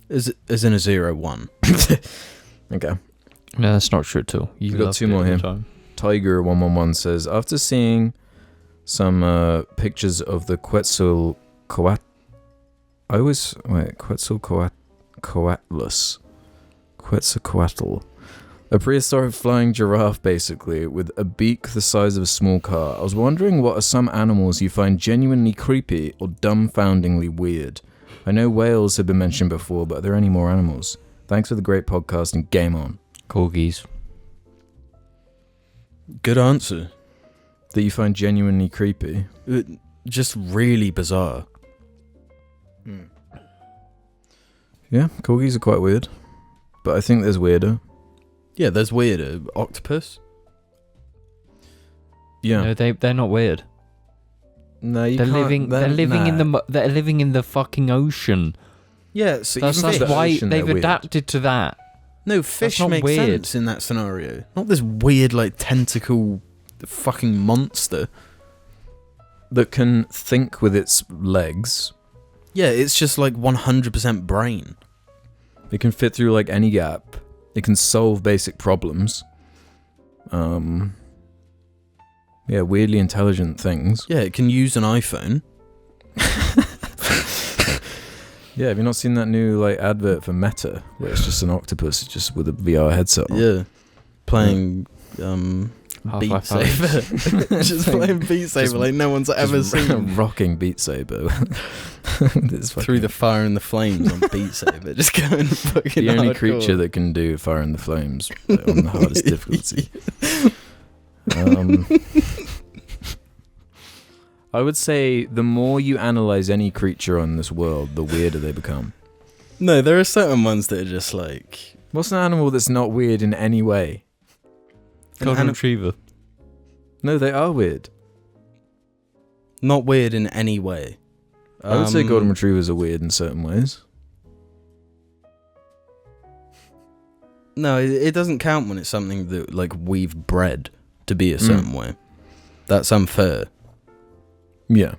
as in a 0-1. Okay. No, that's not true at all. You We've got loved 2 it more all the here. time. Tiger111 says, after seeing some pictures of the Quetzalcoatlus, Quetzalcoatl, a prehistoric flying giraffe basically, with a beak the size of a small car. I was wondering, what are some animals you find genuinely creepy or dumbfoundingly weird? I know whales have been mentioned before, but are there any more animals? Thanks for the great podcast and game on. Corgis. Good answer. That you find genuinely creepy. Just really bizarre. Yeah, corgis are quite weird. But I think there's weirder. Yeah, there's weirder. Octopus. Yeah. No, they're not weird. No, you They're can't. They're living in the fucking ocean. Yeah, so That's even the why ocean, they've they're weird. adapted to that. no, fish not makes weird. sense in that scenario. Not this weird like tentacle fucking monster. That can think with its legs. Yeah, it's just like 100% brain. It can fit through like any gap. It can solve basic problems. Yeah, weirdly intelligent things. Yeah, it can use an iPhone. Yeah, have you not seen that new like advert for Meta where it's just an octopus just with a VR headset on? Yeah, playing Beat Half-Life Saber. Just playing Beat Saber like no one's ever seen. Rocking Beat Saber. This Through the fire and the flames on Beat Saber, just going fucking the only hardcore. creature that can do Fire in the Flames on the hardest difficulty. I would say the more you analyze any creature on this world, the weirder they become. No, there are certain ones that are just like What's an animal that's not weird in any way? Golden retriever. No, they are weird. not weird in any way. I would say golden retrievers are weird in certain ways. No, it doesn't count when it's something that like we've bred to be a certain way. That's unfair. Yeah.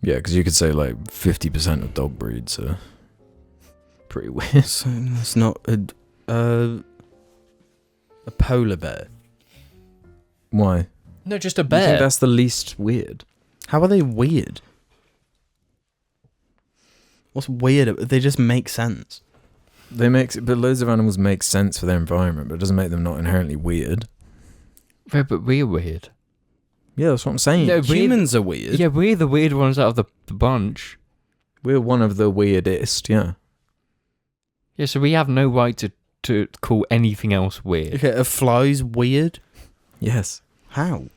Yeah, because you could say like 50% of dog breeds are pretty weird. So it's not a polar bear. Why? No, just a I think bear. that's the least weird. How are they weird? What's weird? They just make sense. But loads of animals make sense for their environment, but it doesn't make them not inherently weird. Yeah, but we're weird. Yeah, that's what I'm saying. No, Humans are weird. Yeah, we're the weird ones out of the bunch. We're one of the weirdest, yeah. Yeah, so we have no right to call anything else weird. Okay, are flies weird? Yes. How?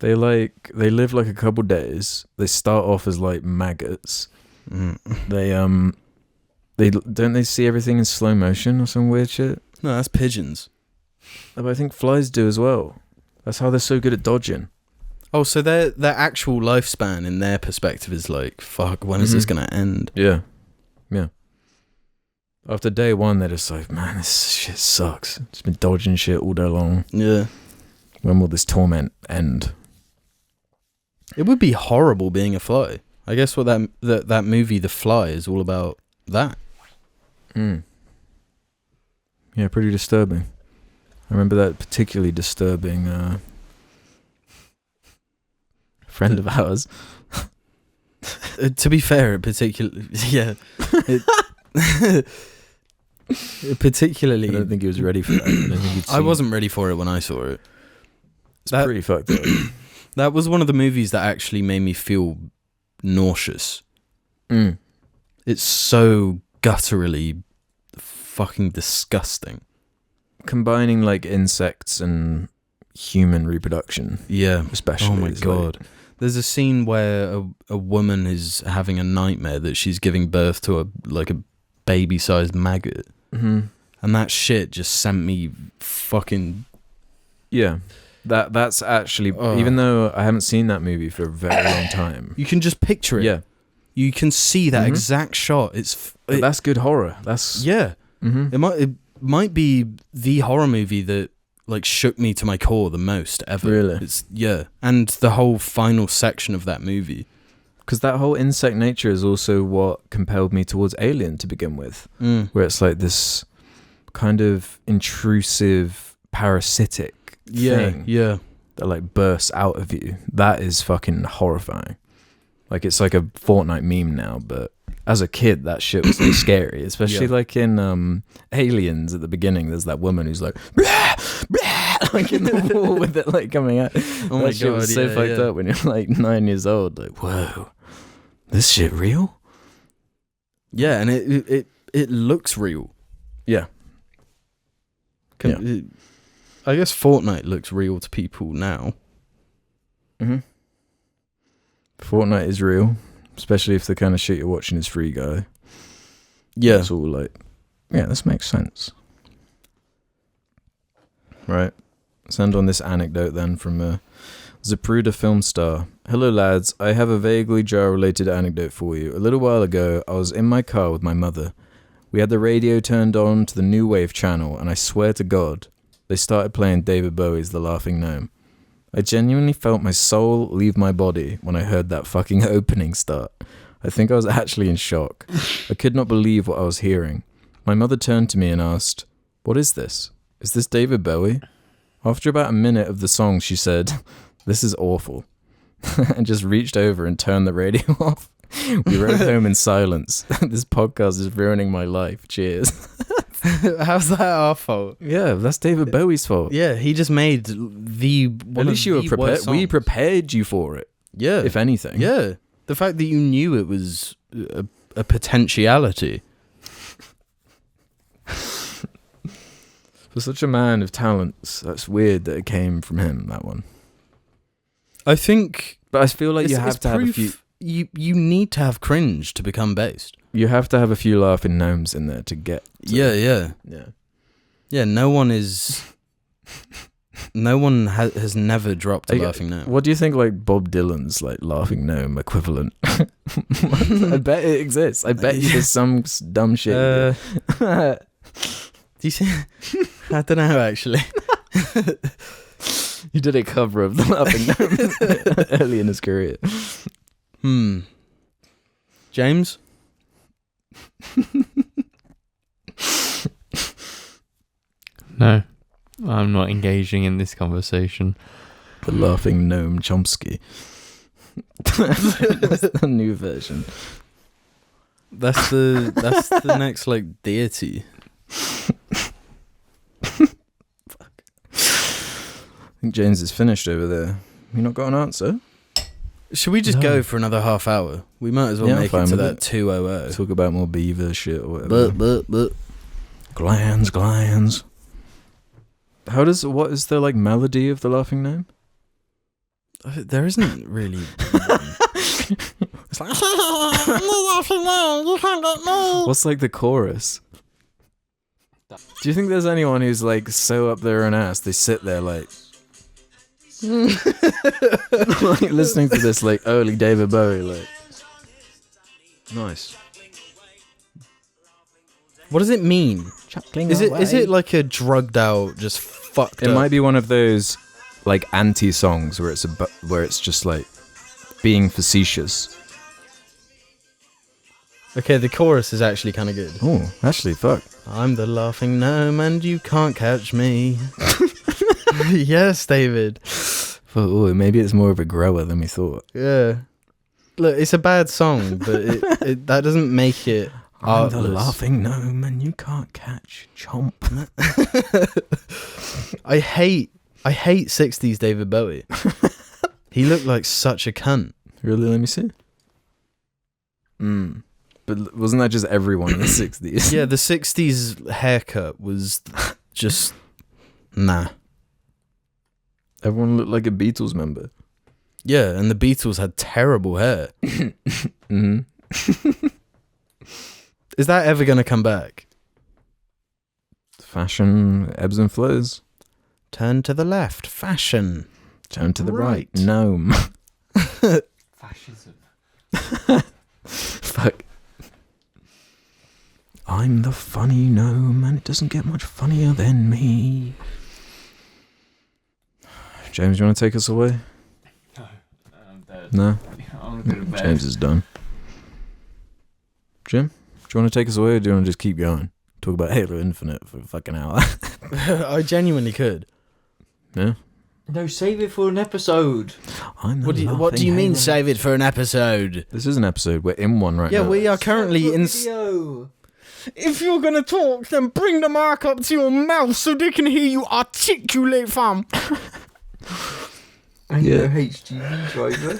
They live like a couple days. They start off as like maggots. They don't they see everything in slow motion or some weird shit? No, that's pigeons. But I think flies do as well. That's how they're so good at dodging. Oh, so their actual lifespan in their perspective is like, fuck, when is this gonna end? Yeah. Yeah. After day one, they're just like, man, this shit sucks. Just been dodging shit all day long. Yeah. When will this torment end? It would be horrible being a fly. I guess what that movie, The Fly, is all about that. Yeah, pretty disturbing. I remember that particularly disturbing friend of ours. To be fair, it particularly, yeah, it particularly. I don't think he was ready for that. I don't think he'd I seen wasn't ready for it when I saw it. It's pretty fucked up. That was one of the movies that actually made me feel nauseous. It's so gutturally fucking disgusting. Combining like insects and human reproduction. Yeah. Especially. Oh my is, god. like- There's a scene where a woman is having a nightmare that she's giving birth to a baby-sized maggot. Mhm. And that shit just sent me fucking... Yeah. That's actually, even though I haven't seen that movie for a very long time. You can just picture it. Yeah. You can see that Mhm. exact shot. That's good horror. That's yeah. Mhm. It might be the horror movie that like shook me to my core the most ever. Really? And the whole final section of that movie. Because that whole insect nature is also what compelled me towards Alien to begin with, where it's like this kind of intrusive, parasitic thing Yeah. that like bursts out of you. That is fucking horrifying. Like it's like a Fortnite meme now, but as a kid, that shit was so scary. Especially like in Aliens at the beginning, there's that woman who's like, blah, blah, like in the wall with it like coming out. Oh my That shit God, was so fucked up when you're like 9 years old. Like, whoa, this shit real? Yeah, and it looks real. Yeah. I guess Fortnite looks real to people now. Mm-hmm. Fortnite is real, especially if the kind of shit you're watching is Free Guy. Yeah. It's all like, yeah, this makes sense. Right. Let's end on this anecdote then from Zapruder film star. Hello lads, I have a vaguely jar-related anecdote for you. A little while ago, I was in my car with my mother. We had the radio turned on to the New Wave channel, and I swear to God, they started playing David Bowie's The Laughing Gnome. I genuinely felt my soul leave my body when I heard that fucking opening start. I think I was actually in shock. I could not believe what I was hearing. My mother turned to me and asked, "What is this? Is this David Bowie?" After about a minute of the song, she said, "This is awful," and just reached over and turned the radio off. We rode home in silence. This podcast is ruining my life. Cheers. How's that our fault? Yeah, that's David Bowie's fault. Yeah, he just made the one At least of you were the prepared. worst We songs. prepared you for it, Yeah. if anything. Yeah. The fact that you knew it was a potentiality. For such a man of talents, that's weird that it came from him, that one. I think But I feel like you it's have to have a proof few. you need to have cringe to become based. You have to have a few laughing gnomes in there to get. Yeah. Yeah. Yeah, no one has never dropped a laughing gnome. What do you think, like Bob Dylan's like laughing gnome equivalent? I bet it exists. I bet you there's some dumb shit. Do you see? I don't know actually. You did a cover of the laughing gnome early in his career. James? No, I'm not engaging in this conversation. The laughing gnome Chomsky. That's the new version. That's the next like deity. I think James is finished over there. You not got an answer? Should we just No. go for another half hour? We might as well Yeah, I'm make fine it to with that it. 2:00. Talk about more beaver shit or whatever. But. Glands. What is the like melody of the laughing gnome? There isn't really. It's like, What's like the chorus? Do you think there's anyone who's like so up their own ass they sit there like like listening to this like early David Bowie like nice. what does it mean? Is it like a drugged out, just fucked It up? might be one of those like anti songs where it's just like being facetious. Okay, the chorus is actually kind of good. Oh, actually, fuck. I'm the laughing gnome and you can't catch me. Yes, David. Oh, maybe it's more of a grower than we thought. Yeah. Look, it's a bad song, but it that doesn't make it I'm the artless. laughing gnome and you can't catch Chomp. I hate 60s David Bowie. He looked like such a cunt. Really? Let me see. But wasn't that just everyone in the 60s? Yeah, the 60s haircut was just nah. Everyone looked like a Beatles member. Yeah, and the Beatles had terrible hair. Mm-hmm. Is that ever going to come back? Fashion ebbs and flows. Turn to the left. Fashion. Turn to the right. Gnome. Fascism. Fuck. I'm the funny gnome, and it doesn't get much funnier than me. James, you want to take us away? No, I'm dead. No? I'm going to bed. James is done. Jim, do you want to take us away, or do you want to just keep going? Talk about Halo Infinite for a fucking hour. I genuinely could. Yeah? No, save it for an episode. What do you mean save it for an episode? This is an episode. We're in one right now. Yeah, we are currently in... Video. If you're gonna talk, then bring the mic up to your mouth so they can hear you articulate, fam. And your HGV driver.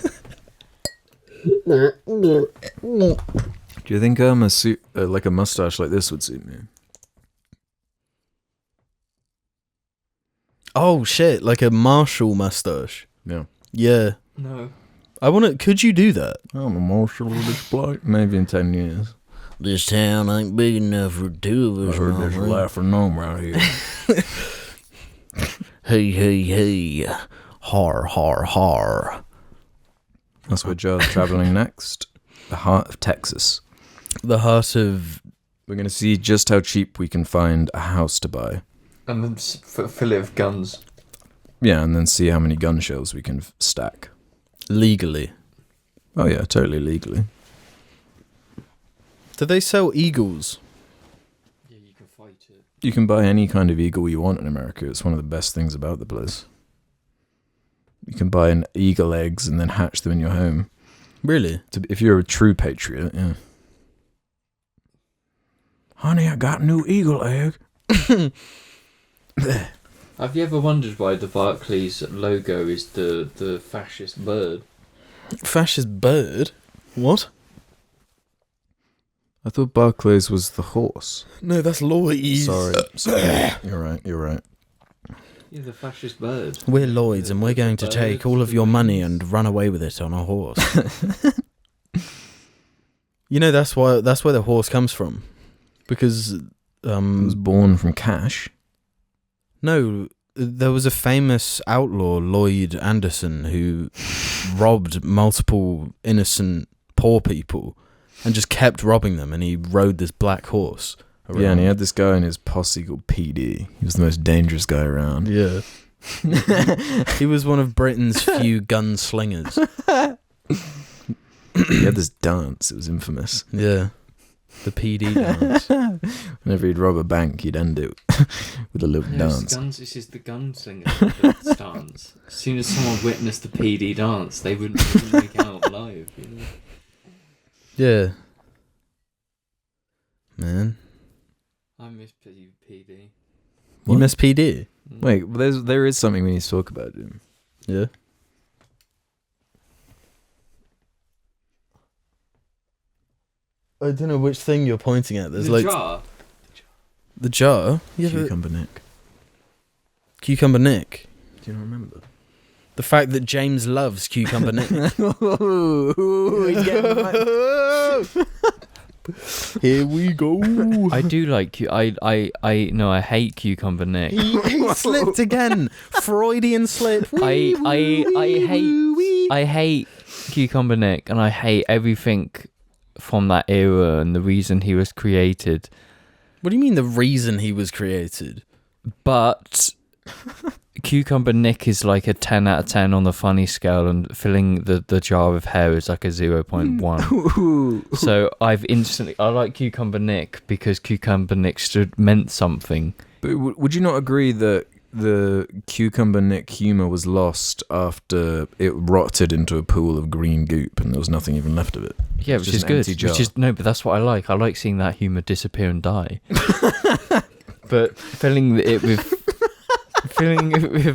Do you think a suit, like a mustache like this would suit me? Oh shit, like a Marshall mustache. Yeah. Yeah. No. Could you do that? I'm a marshal of this place. Maybe in 10 years. This town ain't big enough for two of us. I heard there's a laughing gnome right here. Hey, hey, hey. Har, har, har. That's where Joe's traveling next. The heart of Texas. The heart of... We're going to see just how cheap we can find a house to buy. And then fill it with guns. Yeah, and then see how many gun shells we can stack. Legally. Oh yeah, totally legally. Do they sell eagles? Yeah, you can fight it. You can buy any kind of eagle you want in America. It's one of the best things about the place. You can buy an eagle eggs and then hatch them in your home. Really? If you're a true patriot, yeah. Honey, I got a new eagle egg. Have you ever wondered why the Barclays logo is the fascist bird? Fascist bird? What? I thought Barclays was the horse. No, that's Lloyd's. Sorry. You're right. Yeah, the fascist bird. We're Lloyd's and we're going to take all of your money and run away with it on a horse. You know, that's where the horse comes from. Because... It was born from cash. No, there was a famous outlaw, Lloyd Anderson, who robbed multiple innocent poor people and just kept robbing them, and he rode this black horse around. Yeah, and he had this guy in his posse called PD. He was the most dangerous guy around. Yeah. He was one of Britain's few gunslingers. He had this dance. It was infamous. Yeah. The PD dance. Whenever he'd rob a bank, he'd end it with a little dance. This is the gunslinger stance. As soon as someone witnessed the PD dance, they wouldn't make it out alive. You know? Yeah. Man. I miss PD. You miss PD? Wait, there is something we need to talk about, Jim. Yeah. I don't know which thing you're pointing at. There's The jar. The jar? Yeah, Cucumber Nick. Cucumber Nick. Do you not remember? The fact that James loves Cucumber Nick. Here we go. I do like you. I hate Cucumber Nick. He slipped again. Freudian slip. I hate Cucumber Nick, and I hate everything from that era and the reason he was created. What do you mean the reason he was created? But Cucumber Nick is like a 10 out of 10 on the funny scale, and filling the jar with hair is like a 0.1. So I like Cucumber Nick because Cucumber Nick meant something. But would you not agree that the Cucumber Nick humour was lost after it rotted into a pool of green goop and there was nothing even left of it? Yeah, which is good. But that's what I like. I like seeing that humour disappear and die. But filling it with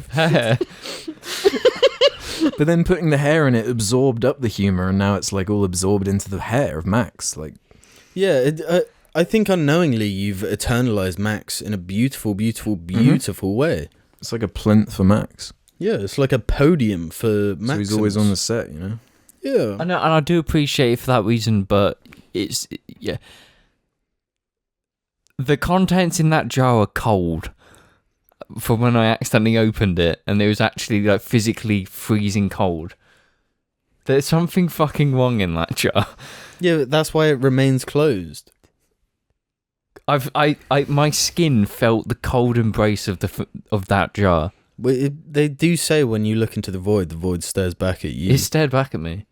hair. But then putting the hair in it absorbed up the humour, and now it's like all absorbed into the hair of Max. Like, yeah, I think unknowingly you've eternalized Max in a beautiful, beautiful, beautiful way. It's like a plinth for Max. Yeah, it's like a podium for Max. So he's always on the set, you know? Yeah. I know, and I do appreciate it for that reason, but yeah. The contents in that jar are cold. for when I accidentally opened it and it was actually like physically freezing cold. There's something fucking wrong in that jar. Yeah, that's why it remains closed. My skin felt the cold embrace of that jar. They do say when you look into the void stares back at you. It stared back at me.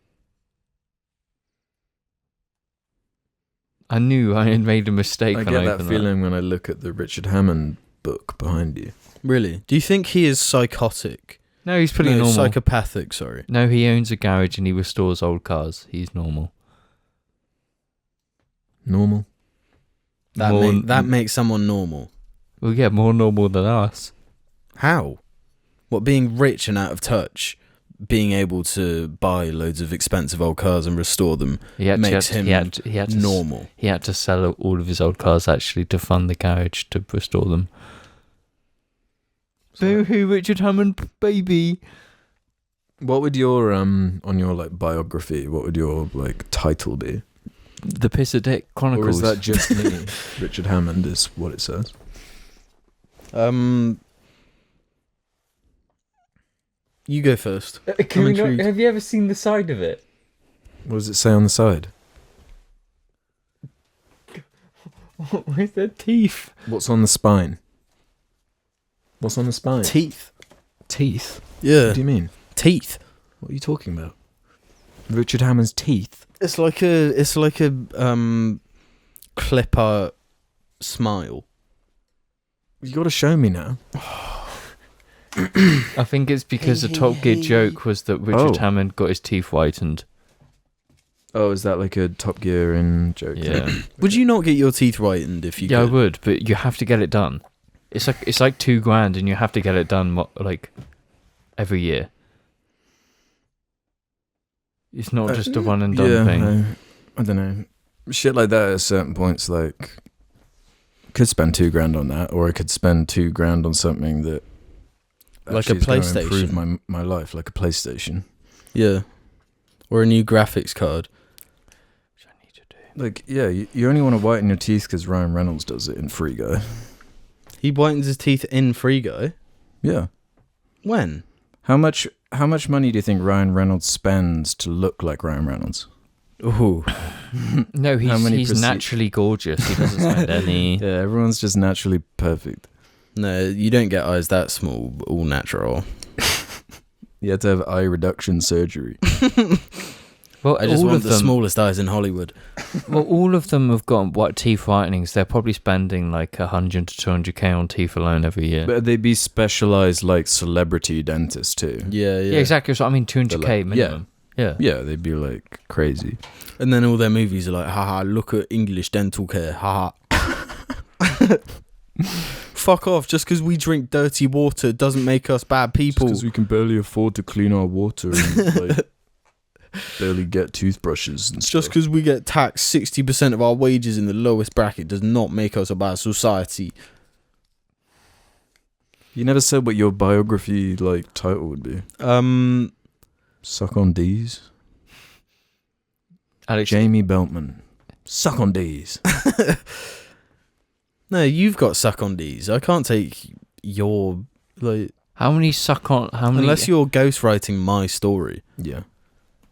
I knew I had made a mistake I when get I that opened feeling when I look at the Richard Hammond book behind you. Really? Do you think he is psychotic? No, he's pretty normal. Psychopathic, sorry. No, he owns a garage and he restores old cars. He's normal. Normal? That makes someone normal. Well, yeah, more normal than us. How? What, being rich and out of touch, being able to buy loads of expensive old cars and restore them makes him normal. He had to sell all of his old cars actually to fund the garage to restore them. Boo-hoo, Richard Hammond, baby. What would your on your like biography? What would your like title be? The Piss a Dick Chronicles. Or is that just me? Richard Hammond is what it says. You go first. Have you ever seen the side of it? What does it say on the side? Where's their teeth? What's on the spine? What's on the spine? Teeth. Teeth? Yeah. What do you mean? Teeth. What are you talking about? Richard Hammond's teeth? It's like a clip art smile. You got to show me now. I think it's because the Top Gear joke was that Richard Hammond got his teeth whitened. Oh, is that like a Top Gear in joke? Yeah. Would you not get your teeth whitened if you Yeah, could? I would, but you have to get it done. It's like $2,000 and you have to get it done like every year. It's not just a one and done thing. I don't know. Shit like that at certain points, like, could spend $2,000 on that, or I could spend $2,000 on something that like a actually is gonna PlayStation. improve my life, like a PlayStation. Yeah. Or a new graphics card. Which I need to do. Like, yeah, you only want to whiten your teeth because Ryan Reynolds does it in Free Guy. He whitens his teeth in Free Guy? Yeah. When? How much money do you think Ryan Reynolds spends to look like Ryan Reynolds? Ooh. No, he's naturally gorgeous. He doesn't spend any. Yeah, everyone's just naturally perfect. No, you don't get eyes that small, all natural. You have to have eye reduction surgery. Well, I just want the smallest eyes in Hollywood. Well, all of them have got teeth whitenings. They're probably spending like $100 to $200K on teeth alone every year. But they'd be specialized like celebrity dentists too. Yeah. Yeah, exactly. So I mean, $200K like, minimum. Yeah. Yeah, they'd be like crazy. And then all their movies are like, haha, look at English dental care, haha. Fuck off, just because we drink dirty water doesn't make us bad people. Just because we can barely afford to clean our water and like, barely get toothbrushes and stuff. Just because we get taxed 60% of our wages in the lowest bracket does not make us a bad society. You never said what your biography like title would be. Suck on D's. Alex, Jamie Beltman. Suck on D's. No, you've got suck on D's. I can't take your like. how many suck on? How many? Unless you're ghostwriting my story. Yeah.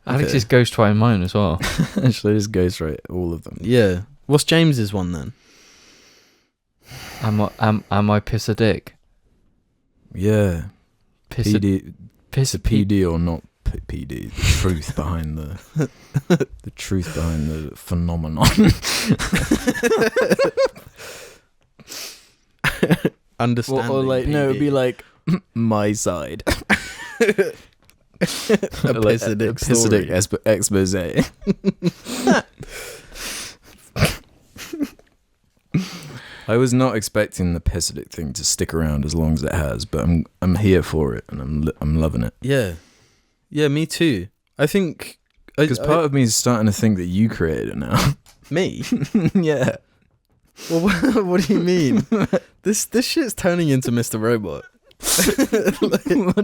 Alex is ghostwriting mine as well. Actually, just ghostwrite all of them. Yeah. What's James's one then? Am I piss a dick? Yeah. Piss PD. piss a PD or not PD? The truth behind the truth behind the phenomenon. Understanding. Or like, no, it'd be PD. like my side. a Pissidic story. expose. I was not expecting the Pissidic thing to stick around as long as it has, but I'm here for it and I'm loving it. Yeah. Yeah, me too. I think Because part of me is starting to think that you created it now. me. Yeah. Well, what do you mean? This shit's turning into Mr. Robot.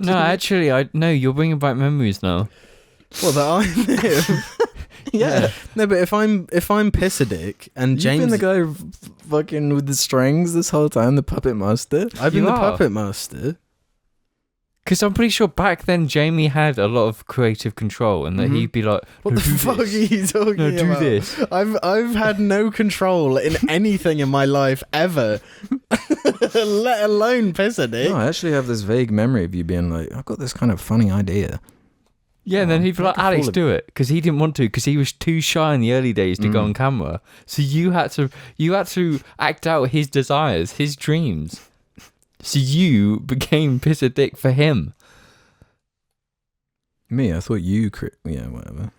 No, actually, no. You're bringing back memories now. What, that I'm him? Yeah. No, but if I'm piss a dick and James, You've been the guy fucking with the strings this whole time, the puppet master. I've been You the are. puppet master. Because I'm pretty sure back then Jamie had a lot of creative control, and that Mhm. head be like, What "No, the do fuck this. are you talking No, do about? this." I've had no control in anything in my life ever, let alone piss a dick. No, I actually have this vague memory of you being like, I've got this kind of funny idea. Yeah, and then he'd be like, make a Alex, fool of do it, because he didn't want to, because he was too shy in the early days to go on camera. So you had to act out his desires, his dreams. So you became piss a dick for him. Me, I thought you, yeah, whatever.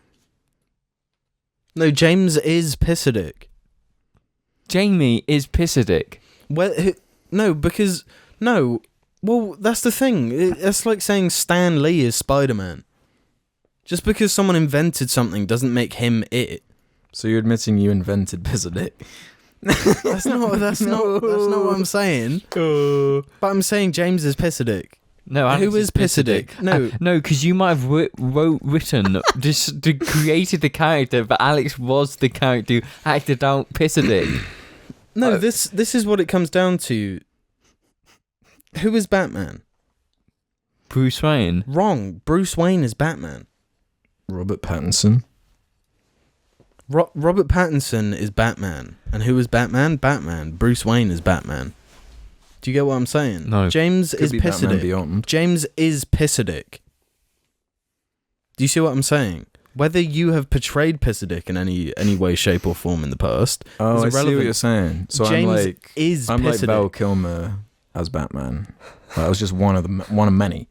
No, James is piss a dick. Jamie is piss a dick. No, because no. Well, that's the thing. It's like saying Stan Lee is Spider-Man. Just because someone invented something doesn't make him it. So you're admitting you invented piss a dick? That's not what I'm saying. But I'm saying James is piss a dick. No, Alex Who is piss a dick? No. No, because you might have written created the character, but Alex was the character who acted out piss a dick. No, this is what it comes down to. Who is Batman? Bruce Wayne. Wrong. Bruce Wayne is Batman. Robert Pattinson. Robert Pattinson is Batman. And who is Batman? Batman. Bruce Wayne is Batman. Do you get what I'm saying? No. James Could is be Batman piss-a-dick. Beyond. James is piss-a-dick. Do you see what I'm saying? Whether you have portrayed piss-a-dick in any way, shape or form in the past Oh, is I see irrelevant. what you're saying. So James is I'm like piss-a-dick. Val Kilmer as Batman. That was just one of many.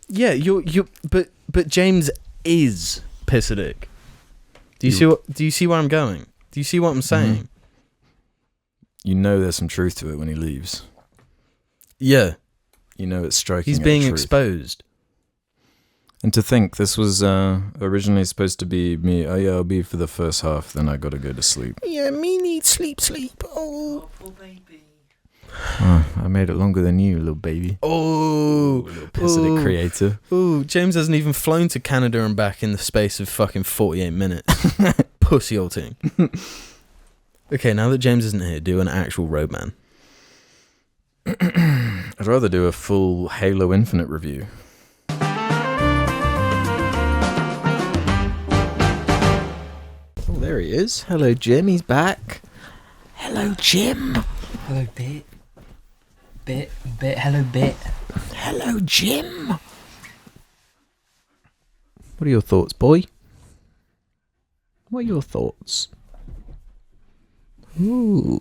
Yeah, but James is piss-a-dick. Do you see where I'm going? Do you see what I'm saying? Mhm. You know there's some truth to it when he leaves. Yeah, You know it's striking. he's at being truth. exposed. And to think this was originally supposed to be me. Oh yeah, I'll be for the first half. Then I gotta go to sleep. Yeah, me need sleep. Oh, Oh, I made it longer than you, little baby. oh, Little piss-a-dick creator. oh. James hasn't even flown to Canada and back in the space of fucking 48 minutes. Pussy old thing. Okay, now that James isn't here, do an actual Roadman. I'd rather do a full Halo Infinite review. Oh, there he is. Hello, Jim. He's back. Hello, Jim. Hello, Bit. Hello, Bit. Hello, Jim. What are your thoughts, boy? What are your thoughts? Ooh,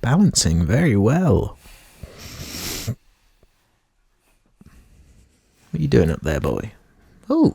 balancing very well. What are you doing up there, boy? Oh,